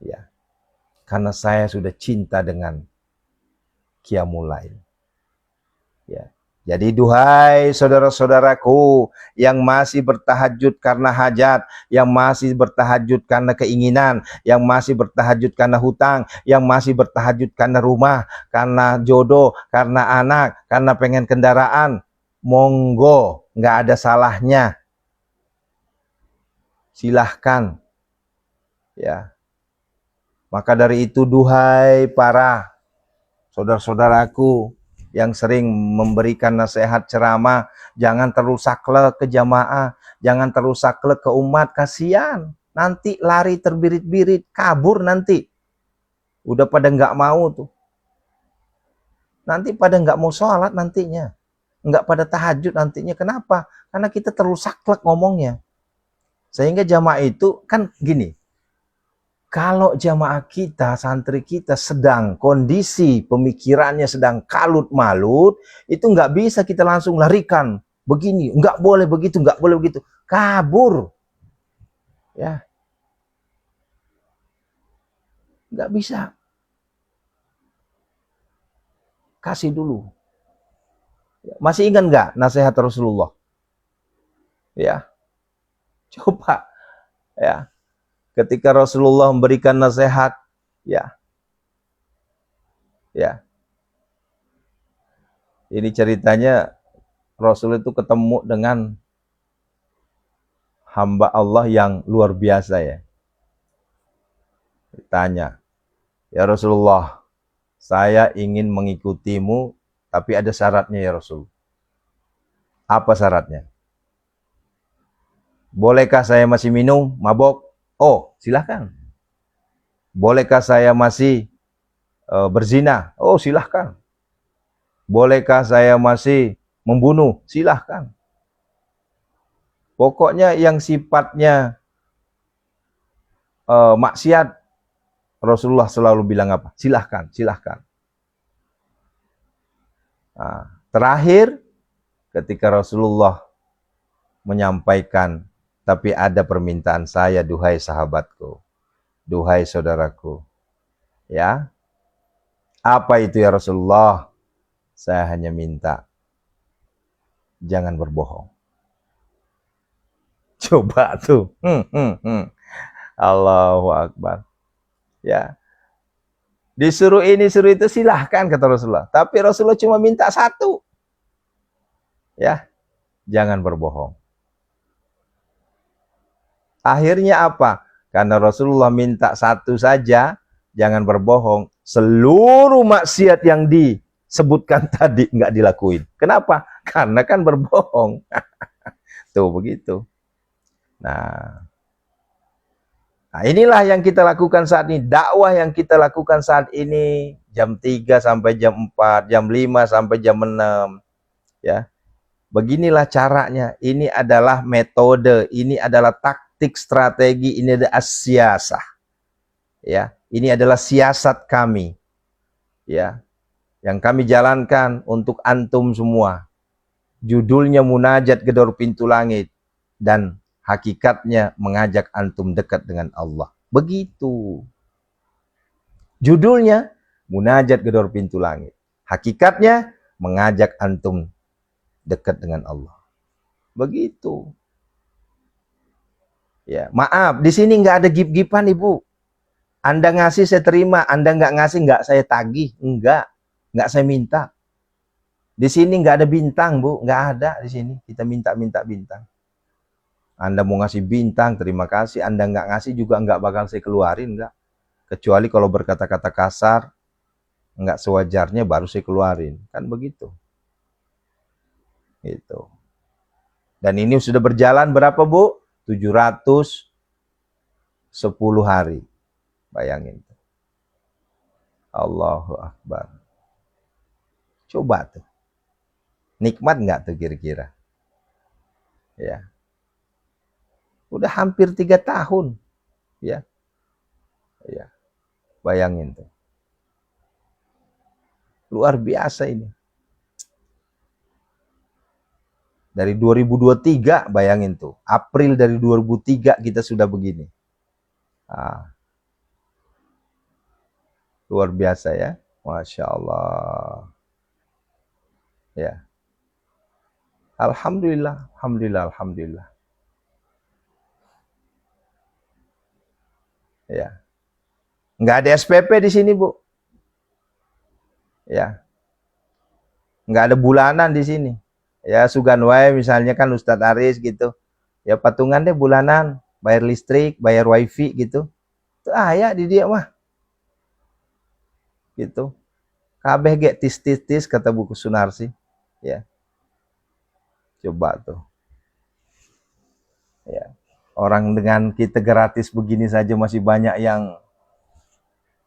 A: ya. Karena saya sudah cinta dengan qiyamul lail, ya. Jadi duhai saudara-saudaraku yang masih bertahajud karena hajat, yang masih bertahajud karena keinginan, yang masih bertahajud karena hutang, yang masih bertahajud karena rumah, karena jodoh, karena anak, karena pengen kendaraan, monggo, nggak ada salahnya. Silahkan. Ya. Maka dari itu duhai para saudara-saudaraku yang sering memberikan nasihat ceramah, jangan terlalu saklek ke jamaah, jangan terlalu saklek ke umat, kasihan. Nanti lari terbirit-birit, kabur nanti. Udah pada nggak mau tuh. Nanti pada nggak mau sholat nantinya. Nggak pada tahajud nantinya. Kenapa? Karena kita terlalu saklek ngomongnya. Sehingga jamaah itu kan gini, kalau jamaah kita, santri kita sedang kondisi pemikirannya sedang kalut malut, itu nggak bisa kita langsung larikan. Begini, nggak boleh begitu, nggak boleh begitu. Kabur. Ya. Nggak bisa. Kasih dulu. Masih ingat nggak nasihat Rasulullah? Ya. Coba. Ya. Ketika Rasulullah memberikan nasihat, ya. Ini ceritanya Rasul itu ketemu dengan hamba Allah yang luar biasa ya. Ditanya, ya Rasulullah, saya ingin mengikutimu, tapi ada syaratnya ya Rasul. Apa syaratnya? Bolehkah saya masih minum, mabok? Oh, silahkan. Bolehkah saya masih berzina? Oh, silahkan. Bolehkah saya masih membunuh? Silahkan. Pokoknya yang sifatnya maksiat, Rasulullah selalu bilang apa? Silahkan, silahkan. Nah, terakhir, ketika Rasulullah menyampaikan, tapi ada permintaan saya, duhai sahabatku, duhai saudaraku. Ya, apa itu ya Rasulullah? Saya hanya minta, jangan berbohong. Coba tuh. Allahu Akbar. Ya. Disuruh ini, suruh itu, silahkan kata Rasulullah. Tapi Rasulullah cuma minta satu. Ya. Jangan berbohong. Akhirnya apa? Karena Rasulullah minta satu saja, jangan berbohong. Seluruh maksiat yang disebutkan tadi nggak dilakuin. Kenapa? Karena kan berbohong. Tuh begitu. Nah, inilah yang kita lakukan saat ini. Dakwah yang kita lakukan saat ini jam 3 sampai jam 4, jam 5 sampai jam 6. Ya. Beginilah caranya. Ini adalah metode, ini adalah taktik, strategi, ini adalah asyasah. Ya, ini adalah siasat kami, ya, yang kami jalankan untuk antum semua. Judulnya Munajat Gedor Pintu Langit, dan hakikatnya mengajak antum dekat dengan Allah. Begitu. Judulnya Munajat Gedor Pintu Langit. Hakikatnya mengajak antum dekat dengan Allah. Begitu. Ya, maaf, di sini nggak ada gip-gipan, Ibu. Anda ngasih saya terima, Anda nggak ngasih nggak saya tagih, nggak saya minta. Di sini nggak ada bintang, Bu, nggak ada di sini. Kita minta bintang. Anda mau ngasih bintang, terima kasih. Anda nggak ngasih juga nggak bakal saya keluarin, nggak. Kecuali kalau berkata-kata kasar, nggak sewajarnya baru saya keluarin. Kan begitu. Gitu. Dan ini sudah berjalan berapa, Bu? 710 hari. Bayangin. Allahu Akbar. Coba tuh. Nikmat nggak tuh kira-kira? Ya. Udah hampir 3 tahun. Ya. Ya. Bayangin tuh. Luar biasa ini. Dari 2023, bayangin tuh. April dari 2003 kita sudah begini. Luar biasa ya. Masya Allah. Ya. Alhamdulillah. Alhamdulillah. Ya. Nggak ada SPP di sini, Bu. Ya. Nggak ada bulanan di sini. Ya, Sugan wae misalnya kan Ustadz Aris gitu. Ya patungan deh bulanan, bayar listrik, bayar wifi gitu. Itu ya di dia mah. Gitu. Kabeh ge tis kata buku Sunarsi. Ya. Coba tuh. Ya. Orang dengan kita gratis begini saja masih banyak yang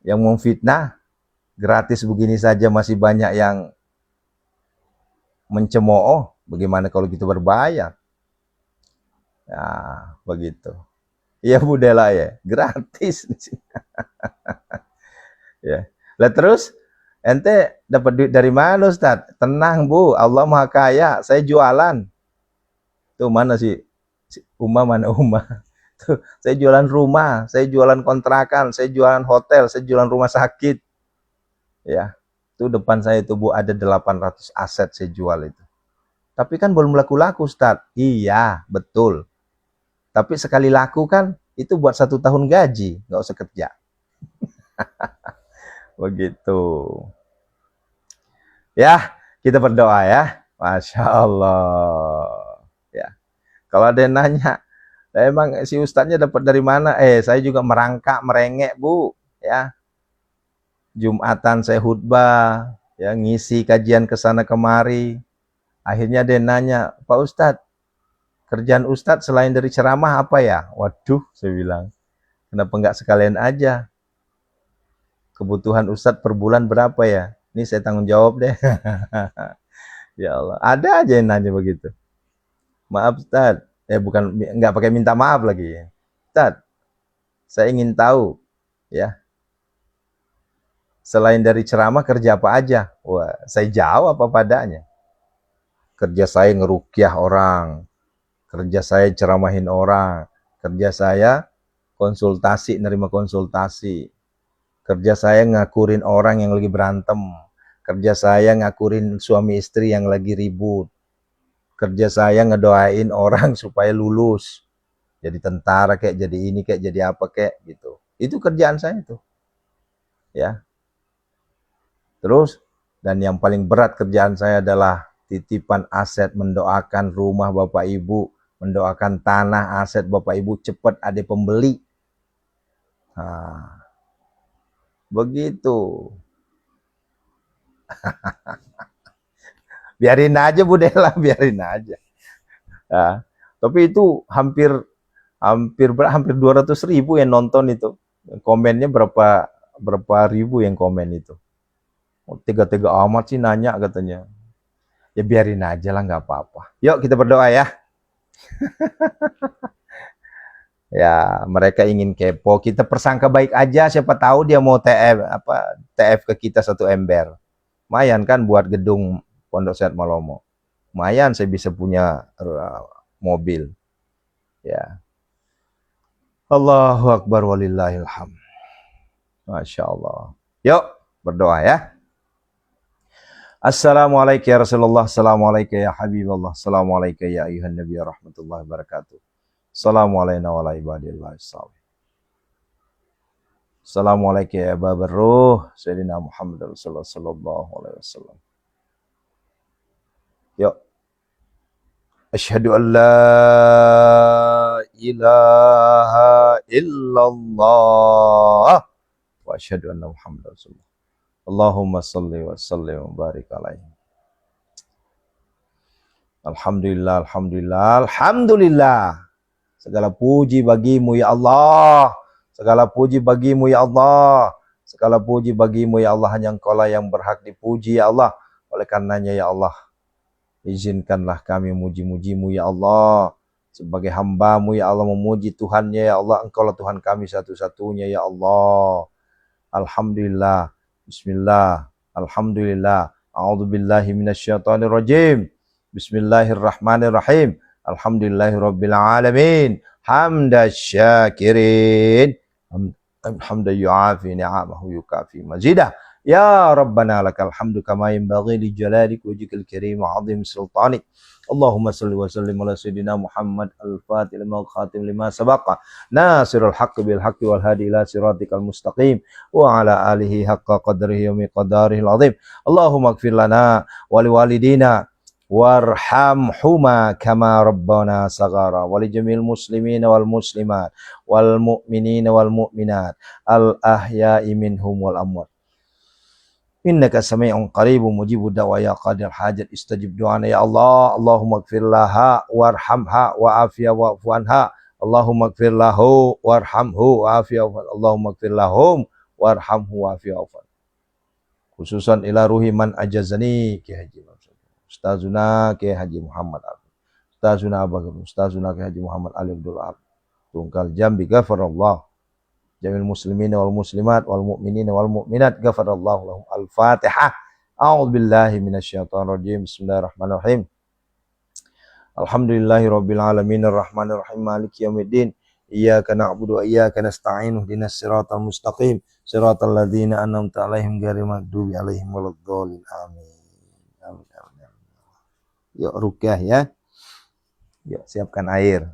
A: memfitnah. Gratis begini saja masih banyak yang mencemooh. Bagaimana kalau kita berbayar? Ya, begitu. Iya budela ya, gratis. Ya. Lah terus ente dapat duit dari mana, Ustaz? Tenang, Bu. Allah Maha Kaya. Saya jualan. Tuh mana sih? Mana Uma? Tuh, saya jualan rumah, saya jualan kontrakan, saya jualan hotel, saya jualan rumah sakit. Ya. Itu depan saya itu, Bu, ada 800 aset saya jual itu. Tapi kan belum laku-laku, Ustaz. Iya, betul. Tapi sekali laku kan itu buat 1 tahun gaji, nggak usah kerja. Begitu. Ya, kita berdoa ya. Masya Allah. Ya. Kalau ada yang nanya, emang si ustadznya dapat dari mana? Saya juga merengek, Bu. Ya. Jumatan saya khutbah, ya, ngisi kajian ke sana kemari. Akhirnya dia nanya, Pak Ustadz, kerjaan Ustadz selain dari ceramah apa ya? Waduh, saya bilang, kenapa nggak sekalian aja? Kebutuhan Ustadz per bulan berapa ya? Ini saya tanggung jawab deh. Ya Allah, ada aja yang nanya begitu. Maaf Ustadz, bukan, nggak pakai minta maaf lagi. Ustadz, saya ingin tahu, ya, selain dari ceramah kerja apa aja? Wah, saya jawab apa padanya. Kerja saya ngerukyah orang, kerja saya ceramahin orang, kerja saya konsultasi, nerima konsultasi, kerja saya ngakurin orang yang lagi berantem, kerja saya ngakurin suami istri yang lagi ribut, kerja saya ngedoain orang supaya lulus, jadi tentara kayak, jadi ini kayak, jadi apa kayak gitu. Itu kerjaan saya itu. Ya. Terus, dan yang paling berat kerjaan saya adalah titipan aset, mendoakan rumah Bapak Ibu, mendoakan tanah aset Bapak Ibu cepat ada pembeli. Nah, begitu. Biarin aja Bu Dela, biarin aja. Nah, tapi itu hampir 200.000 yang nonton itu. Komennya berapa ribu yang komen itu. Tega-tega amat sih nanya katanya. Ya biarin aja lah, nggak apa-apa. Yuk kita berdoa ya. Ya, mereka ingin kepo. Kita persangka baik aja, siapa tahu dia mau TF ke kita 1 ember. Lumayan kan buat gedung Pondok Sehat Malomo. Lumayan saya bisa punya mobil. Ya. Allahu Akbar walillahilham. Masya Allah. Yuk, berdoa ya. Assalamualaikum ya Rasulullah. Assalamualaikum ya Habibullah. Assalamualaikum ya ayuhan Nabi rahmatullahi wabarakatuh. Assalamualaikum warahmatullahi wabarakatuh. Assalamualaikum ya Babar Ruh Sayyidina Muhammad Rasulullah sallallahu alaihi wasallam. Yuk. Asyhadu an la ilaha illallah wa asyhadu anna Muhammad Rasulullah. Allahumma salli wa sallim wa barik alaihi. Alhamdulillah, alhamdulillah, alhamdulillah. Segala puji bagimu ya Allah. Segala puji bagimu ya Allah. Segala puji bagimu ya Allah. Hanya Engkaulah yang berhak dipuji ya Allah. Oleh karenanya ya Allah, izinkanlah kami memuji-mujimu ya Allah. Sebagai hamba-Mu ya Allah, memuji Tuhannya ya Allah. Engkaulah Tuhan kami satu-satunya ya Allah. Alhamdulillah. Bismillah. Alhamdulillah. A'udzubillahi minasyaitonirrajim. Bismillahirrahmanirrahim. Alhamdulillahirabbil alamin. Hamdan syakirin. Hamdan yu'afi ni'amahu yukafi mazidah. Ya Rabbana lakal hamdu kama yanbaghi li jalalik wajhikal karim wa 'azim sultanik. Allahumma salli wa sallim ala sayyidina Muhammad al-Fatih lima khatim lima sabaqa nasirul haqqi bil haqqi wal hadi ila siratikal mustaqim wa ala alihi haqqa qadrihi wa miqdarihi al-'azim. Allahumma ighfir lana wa liwalidina warhamhuma kama rabbana saghara wa li jamil muslimina wal muslimat wal mu'minina wal mu'minat al ahya'i minhum wal amwat. Innaka sami'un qaribun mujibud da'wa ya qadir hajat istajib du'ana ya Allah. Allahumma ighfir laha warhamha wa afiya wa'fu anha. Allahumma ighfir lahu warhamhu wa afiya wa'fu. Allahumma ighfir lahum warhamhu wa afiya wa'fu. Khususan ila ruhi man ajazani Ki Haji Ustazuna Ki Haji Muhammad Ustazuna Abagir Ustazuna Ki Haji Muhammad Ali Abdul Ab Tungkal Jambi ghafarallah jamil muslimin wal muslimat wal mu'minin wal mu'minat ghafarallahu lahum. Al-Fatihah. A'udzu billahi minasyaitonir rajim. Bismillahirrahmanirrahim. Alhamdulillahirabbil alamin arrahmanir rahim maliki yaumiddin. Iyyaka na'budu wa iyyaka nasta'in ihdinas siratal mustaqim siratal ladzina an'amta 'alaihim ghairil maghdubi 'alaihim waladdallin. Amin. Amin. Amin. Yuk rukyah ya. Yuk siapkan air.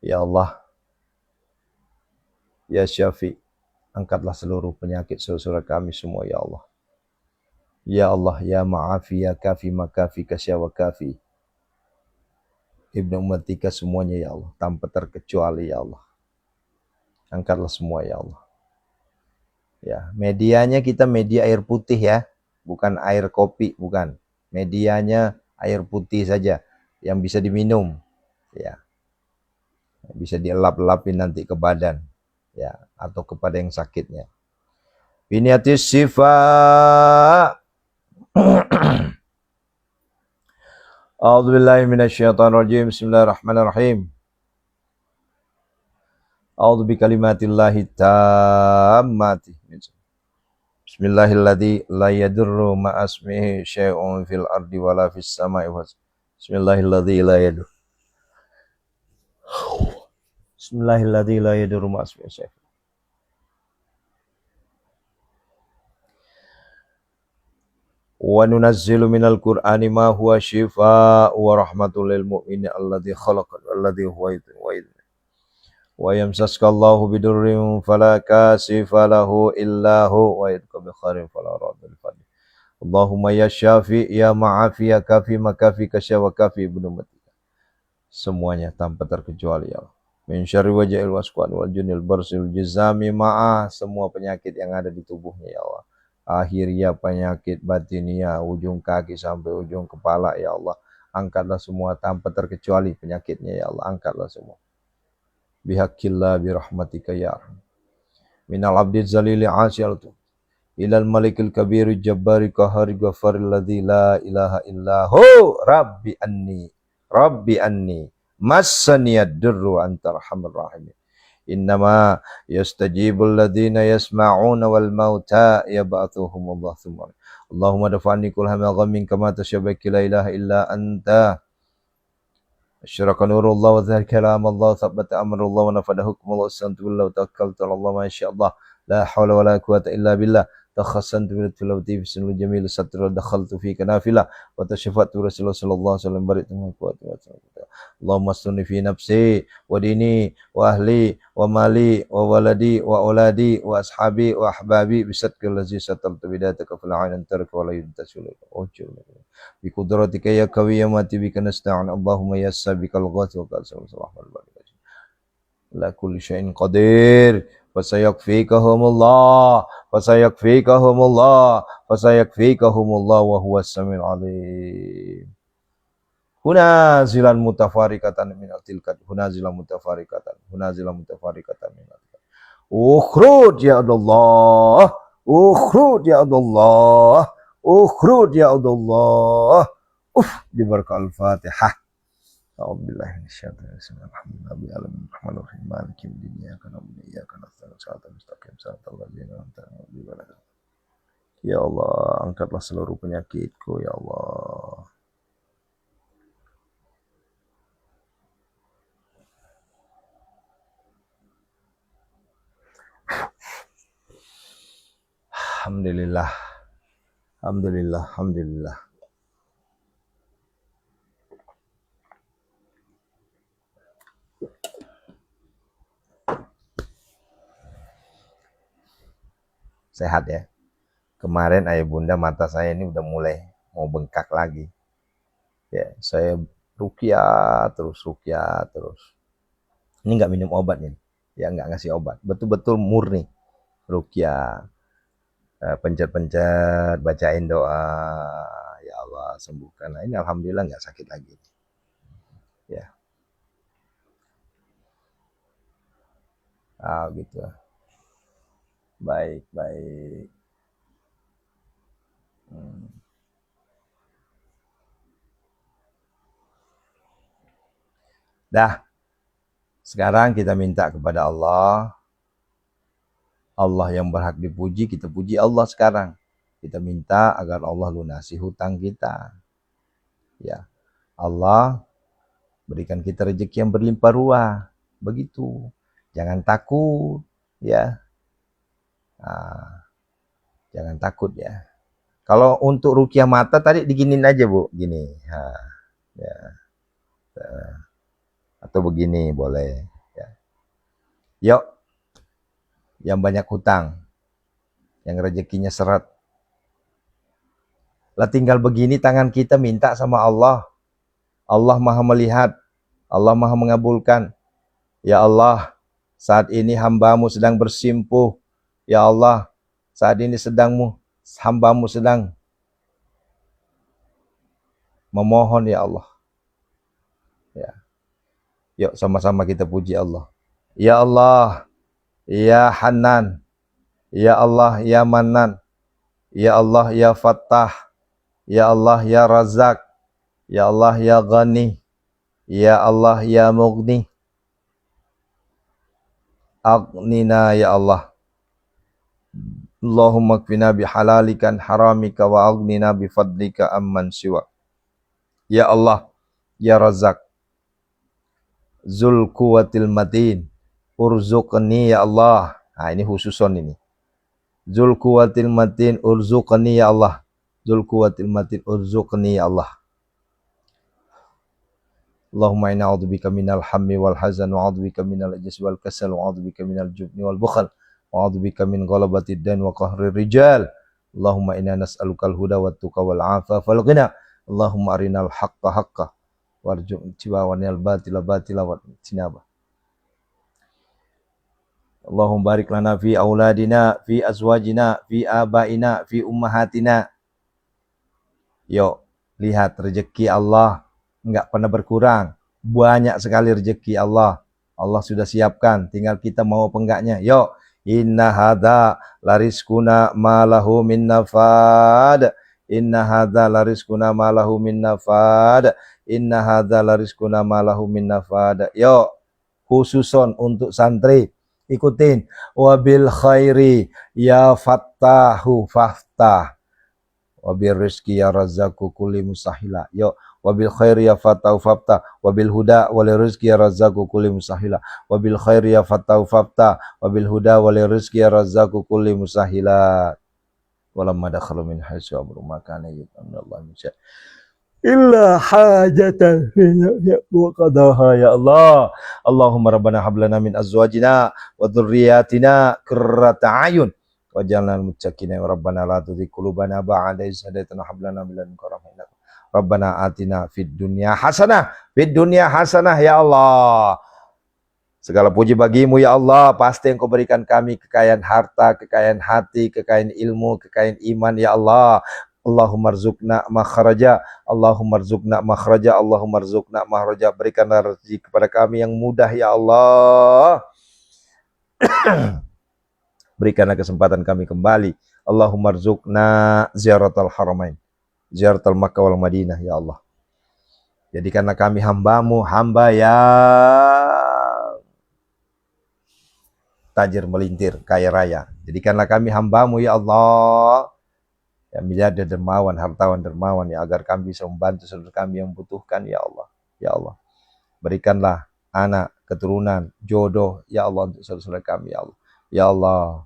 A: Ya Allah, Ya Syafi, angkatlah seluruh penyakit saudara kami semua ya Allah. Ya Allah, Ya Ma'afi, Ya Kafi, Makafi, Kasya wa Kafi. Ibnu Ummatika semuanya ya Allah, tanpa terkecuali ya Allah. Angkatlah semua ya Allah. Ya, medianya kita media air putih ya, bukan air kopi, bukan. Medianya air putih saja yang bisa diminum. Ya. Bisa dielap-elapin nanti ke badan ya atau kepada yang sakitnya. Biniatis syifa. A'udzubillahi minasyaitonirrajim. Bismillahirrahmanirrahim. A'udzu bikalimatillahi tammati. Bismillahilladzi la yadurru ma'asmihi syai'un fil ardi wala fis sama'i. Bismillahilladzi la yadurru. Bismillahilladzi la yadurru ma'asmihi syai'un. Wa nunazzilu minal Qur'ani ma huwa shifaa'un wa rahmatul lil mu'minin alladzi khalaqa alladzi huwa wa yamsaskallahu bidurrin fala kashifa lahu illa hu wa yadqa bi khairin fala radda li fadli. Allahumma ya syafi ya ma'afi ya kafi makafi kasya wa kafi ibnu matika. Semuanya tanpa terkecuali ya Allah. Min syarri waja'il wasqan wal junil barsil jizami ma'a, semua penyakit yang ada di tubuhnya ya Allah. Akhirnya penyakit batinia, ujung kaki sampai ujung kepala ya Allah. Angkatlah semua tanpa terkecuali penyakitnya ya Allah. Angkatlah semua. Bihaqqillah birahmatika ya arham. Minal abdi zalili asyaltu ilal malikil kabiril jabbari qahari ghafaril ladzi la ilaha illahu rabbi anni massaniyad durru anta arhamur rahimin. Innama yastajibul ladzina yasma'una wal mauta yab'athuhumullah tsumma. Allahumma dafa'ni kull hamma ghammin kama tasyabbaki la ilaha illa anta. Asyraka nurullah wa zahar kalam Allah thabbata amrullah wa nafada hukmullah astantu billah wa tawakkaltu ala Allah ma sya'allah la hawla wa la quwata illa billah. Takhassantu bil tilawati fi sunul jamil satr dakhaltu fi kanafila wa tashafatu Rasulullah sallallahu alaihi wasallam barik wa Allahumma sunni fi nafsi wa dini wa ahli wa mali wa waladi wa auladi wa ashabi wa ahbabi bisadqil ladzi satartu bidataka fil ainin tarka wa la yuntasul bi qudratika ya qawi ya mati bika nasta'in Allahumma ya sabiqal ghati wa qasam sallallahu alaihi la kulli syai'in qadir fasayakfikahumullah wa huwas samiul alim. Hunazilan mutafarikatan minal tilkat hunazilan mutafarikatan minal tilkat. Ukhruj ya Allah, di barakah al-Fatihah. A'udzubillahi minasyaitonir rajim. Bismillahirrahmanirrahim. Maliki yaumiddin. Iyyaka na'budu wa iyyaka nasta'in. Shiratal mustaqim. Shiratal ladzina an'amta 'alaihim. Ya Allah, angkatlah seluruh penyakitku ya Allah. Alhamdulillah. Alhamdulillah. Sehat ya. Kemarin ayah bunda mata saya ini udah mulai mau bengkak lagi. Ya, saya ruqyah terus. Ini nggak minum obat nih. Ya nggak ngasih obat. Betul-betul murni ruqyah. Pencet-pencet, bacain doa. Ya Allah sembuhkan. Nah, ini alhamdulillah nggak sakit lagi. Ya. Gitu. Baik. Dah. Sekarang kita minta kepada Allah. Allah yang berhak dipuji, kita puji Allah sekarang. Kita minta agar Allah lunasi hutang kita. Ya. Allah berikan kita rezeki yang berlimpah ruah. Begitu. Jangan takut, ya. Jangan takut ya. Kalau untuk ruqyah mata tadi diginin aja Bu, gini. Ya. Atau begini boleh. Ya. Yuk, yang banyak hutang, yang rezekinya seret. Lah tinggal begini tangan kita minta sama Allah. Allah Maha melihat, Allah Maha mengabulkan. Ya Allah, saat ini hambamu sedang bersimpuh. Ya Allah, saat ini hambamu sedang memohon ya Allah. Ya. Yuk sama-sama kita puji Allah. Ya Allah, ya Hanan, ya Allah, ya Manan, ya Allah, ya Fattah, ya Allah, ya Razak, ya Allah, ya Ghani, ya Allah, ya Mughni. Aghnina ya Allah. Allahumma kfina bihalalikan haramika wa aghnina bifadlika amman siwa. Ya Allah, ya Razak, Zul Quwwatil Matin, urzuqni ya Allah. Nah ini khususon ini. Zul Quwwatil Matin, urzuqni ya Allah. Zul Quwwatil Matin, urzuqni ya Allah. Allahumma inna a'udzubika minal hammi wal hazan wa a'udzubika minal ajzi wal kasal wa a'udzubika minal jubni wal bukhl wa a'udzubika min ghalabatid dan wa qahrir rijal. Allahumma inna nas'alukal huda wat tuqa wal afafa wal ghina. Allahumma arinal haqqa haqqa warzuqna wa nil batila batila wa tinaba. Allahumma barik lana fi auladina, fi azwajina, fi abaina, fi ummahatina. Yuk, lihat rezeki Allah enggak pernah berkurang. Banyak sekali rezeki Allah. Allah sudah siapkan, tinggal kita mau apa enggaknya. Yuk, Inna hadza larizquna ma lahu min nafad. Inna hadza larizquna ma lahu min nafad. Inna hadza larizquna ma lahu min nafad. Yo, khususon untuk santri, ikutin. Wabil khairi ya fattahu faftah. Wabil rizki ya razzaku kulli musahila. Yo, wabil khairi ya fattahu faftah. Wabil huda wal rizki ya razzaku kulli musahila. Wabil khairi ya fattahu faftah. Wabil huda wal rizki ya razzaku kulli musahila. Walamma dakhalu min haitsu amru makana yu'minallahu min syai' illa hajatan wa qadaha ya Allah. Allahumma rabbana hab lana min azwajina wa dhurriyyatina qurrata a'yun waj'alna lil muttaqina wa rabbana la tuzigh qulubana ba'da idh hadaytana wa hab lana min ladunka rahmatan. Rabbana atina fid dunya hasanah ya Allah. Segala puji bagimu ya Allah, pasti Engkau berikan kami kekayaan harta, kekayaan hati, kekayaan ilmu, kekayaan iman ya Allah. Allahumma rzuqna makhraja, Allahumma rzuqna makhraja, Allahumma rzuqna makhraja. Berikanlah rezeki kepada kami yang mudah ya Allah. Berikanlah kesempatan kami kembali. Allahumma rzuqna ziaratal haramain, ziaratal Makkah wal Madinah ya Allah. Jadikanlah kami hambamu, hamba yang tajir melintir, kaya raya. Jadikanlah kami hambamu ya Allah, yang miliarder dermawan, hartawan dermawan, ya agar kami bisa membantu saudara kami yang membutuhkan ya Allah. Ya Allah, berikanlah anak, keturunan, jodoh ya Allah untuk saudara kami ya Allah. Ya Allah,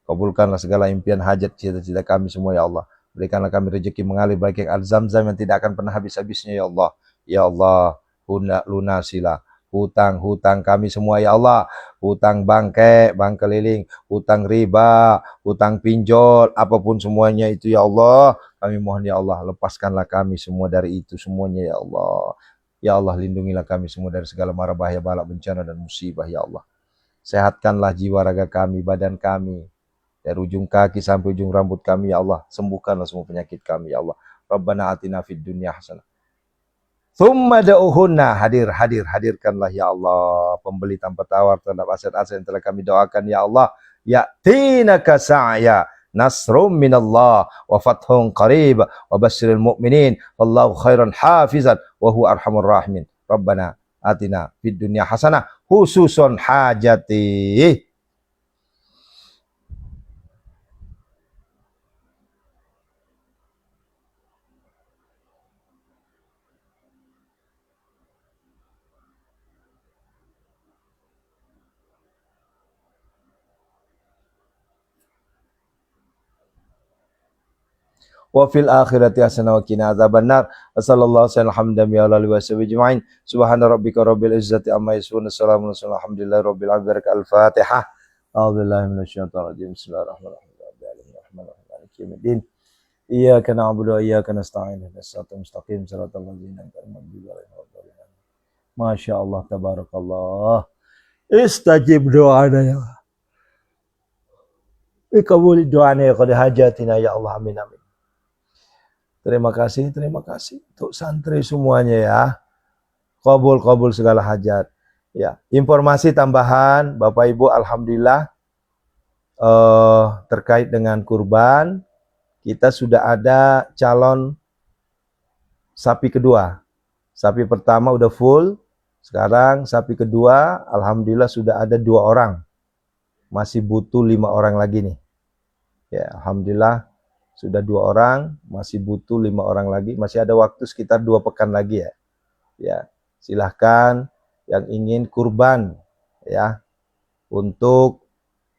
A: kabulkanlah segala impian, hajat, cita-cita kami semua ya Allah. Berikanlah kami rezeki mengalir bagaikan al-Zamzam yang tidak akan pernah habis-habisnya ya Allah. Ya Allah, lunasilah hutang kami semua ya Allah, hutang bangke, bank keliling, hutang riba, hutang pinjol, apapun semuanya itu ya Allah, kami mohon ya Allah, lepaskanlah kami semua dari itu semuanya ya Allah. Ya Allah, lindungilah kami semua dari segala mara bahaya, bala, bencana dan musibah ya Allah. Sehatkanlah jiwa raga kami, badan kami, dari ujung kaki sampai ujung rambut kami ya Allah. Sembuhkanlah semua penyakit kami ya Allah. Rabbana atina fid dunya hasanah. Tsumma da'uhunna, hadirkanlah ya Allah pembeli tanpa tawar terhadap aset-aset yang telah kami doakan ya Allah. Ya'tinaka sa'ya nasrum minallah wa fathun qarib wa basyiril mu'minin wallahu khairan hafizan wa huwa arhamur rahimin. Rabbana atina fid dunya hasanah khususon hajati. Wa fil akhirati hasanah wa qina adzabannar. Sallallahu alaihi wa sallam. Subhana rabbika rabbil izzati amma yasifun. Assalamu alhamdulillahi rabbil alamin. Al-Fatihah. A'udzubillahi minasyaitonir rajim. Bismillahirrahmanirrahim. Iyyaka na'budu wa iyyaka nasta'in. Ihdinas siratal mustaqim. Shiratal ladzina an'amta 'alaihim. Masya Allah, tabarakallah. Istajib doana ya. Ikabuli doana ya qad hajatina ya Allah, amin amin. Terima kasih untuk santri semuanya ya. Qabul segala hajat. Ya, informasi tambahan Bapak Ibu, alhamdulillah terkait dengan kurban, kita sudah ada calon sapi kedua. Sapi pertama udah full, sekarang sapi kedua alhamdulillah sudah ada 2 orang. Masih butuh 5 orang lagi nih. Ya, alhamdulillah sudah 2 orang, masih butuh 5 orang lagi, masih ada waktu sekitar 2 pekan lagi ya. Ya, silahkan yang ingin kurban ya.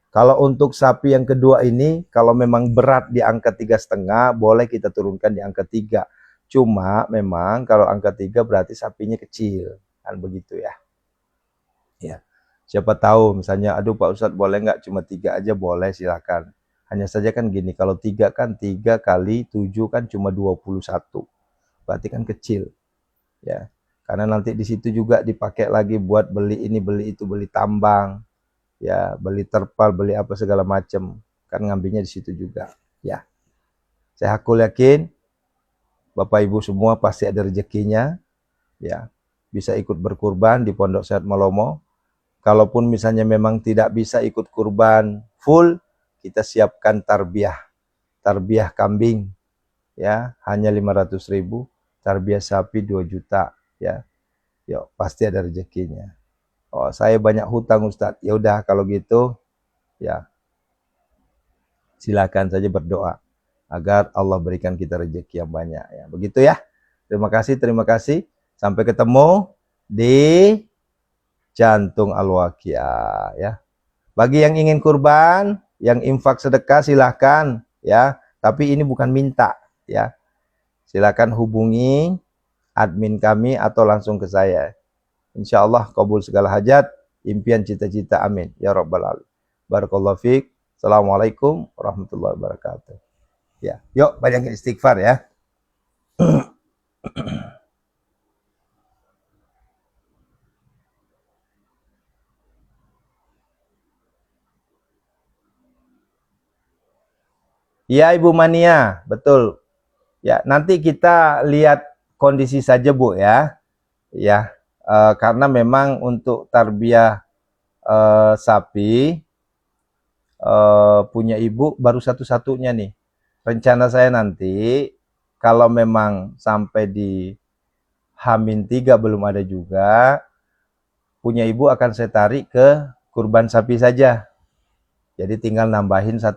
A: Kalau untuk sapi yang kedua ini, kalau memang berat di angka 3,5, boleh kita turunkan di angka 3. Cuma memang kalau angka 3 berarti sapinya kecil, kan begitu ya. Ya, siapa tahu misalnya, aduh Pak Ustadz boleh nggak cuma 3 aja, boleh silakan. Hanya saja kan gini, kalau 3 kan 3 kali 7 kan cuma 21. Berarti kan kecil. Ya. Karena nanti di situ juga dipakai lagi buat beli ini, beli itu, beli tambang. Ya, beli terpal, beli apa segala macam. Kan ngambilnya di situ juga. Ya. Saya hakul yakin Bapak Ibu semua pasti ada rezekinya. Ya. Bisa ikut berkurban di Pondok Sehat Malomo. Kalaupun misalnya memang tidak bisa ikut kurban full kita siapkan tarbiyah kambing ya, hanya 500.000, tarbiyah sapi 2 juta ya. Yuk, pasti ada rezekinya. Oh, saya banyak hutang Ustadz. Ya udah kalau gitu ya silakan saja berdoa agar Allah berikan kita rezeki yang banyak ya. Begitu ya. Terima kasih. Sampai ketemu di Jantung Al-Waqiah ya. Bagi yang ingin kurban, yang infak sedekah silahkan ya. Tapi ini bukan minta ya. Silakan hubungi admin kami atau langsung ke saya. Insya Allah kabul segala hajat, impian cita-cita, amin ya rabbal alamin. Barakallahu fiik. Assalamualaikum warahmatullahi wabarakatuh. Ya, yuk banyak istighfar ya. Ya Ibu Mania, betul. Ya, nanti kita lihat kondisi saja Bu ya. Ya, karena memang untuk tarbiyah sapi punya ibu baru satu-satunya nih. Rencana saya nanti kalau memang sampai di H-3 belum ada juga, punya ibu akan saya tarik ke kurban sapi saja. Jadi tinggal nambahin 1,5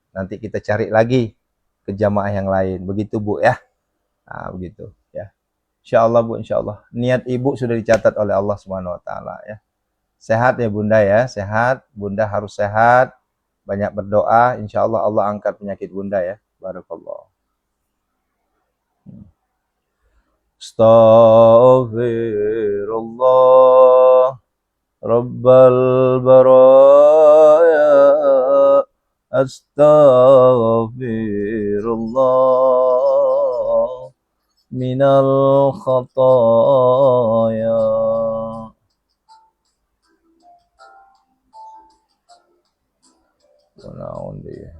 A: nanti kita cari lagi ke jamaah yang lain. Begitu Bu ya. Nah, begitu ya. Insyaallah Bu, insyaallah. Niat ibu sudah dicatat oleh Allah Subhanahu wa taala ya. Sehat ya Bunda ya, sehat. Bunda harus sehat. Banyak berdoa, insyaallah Allah angkat penyakit Bunda ya. Barakallah. Astaghfirullah Rabbal baraya. Astaghfirullah minal khataya. Naon dia?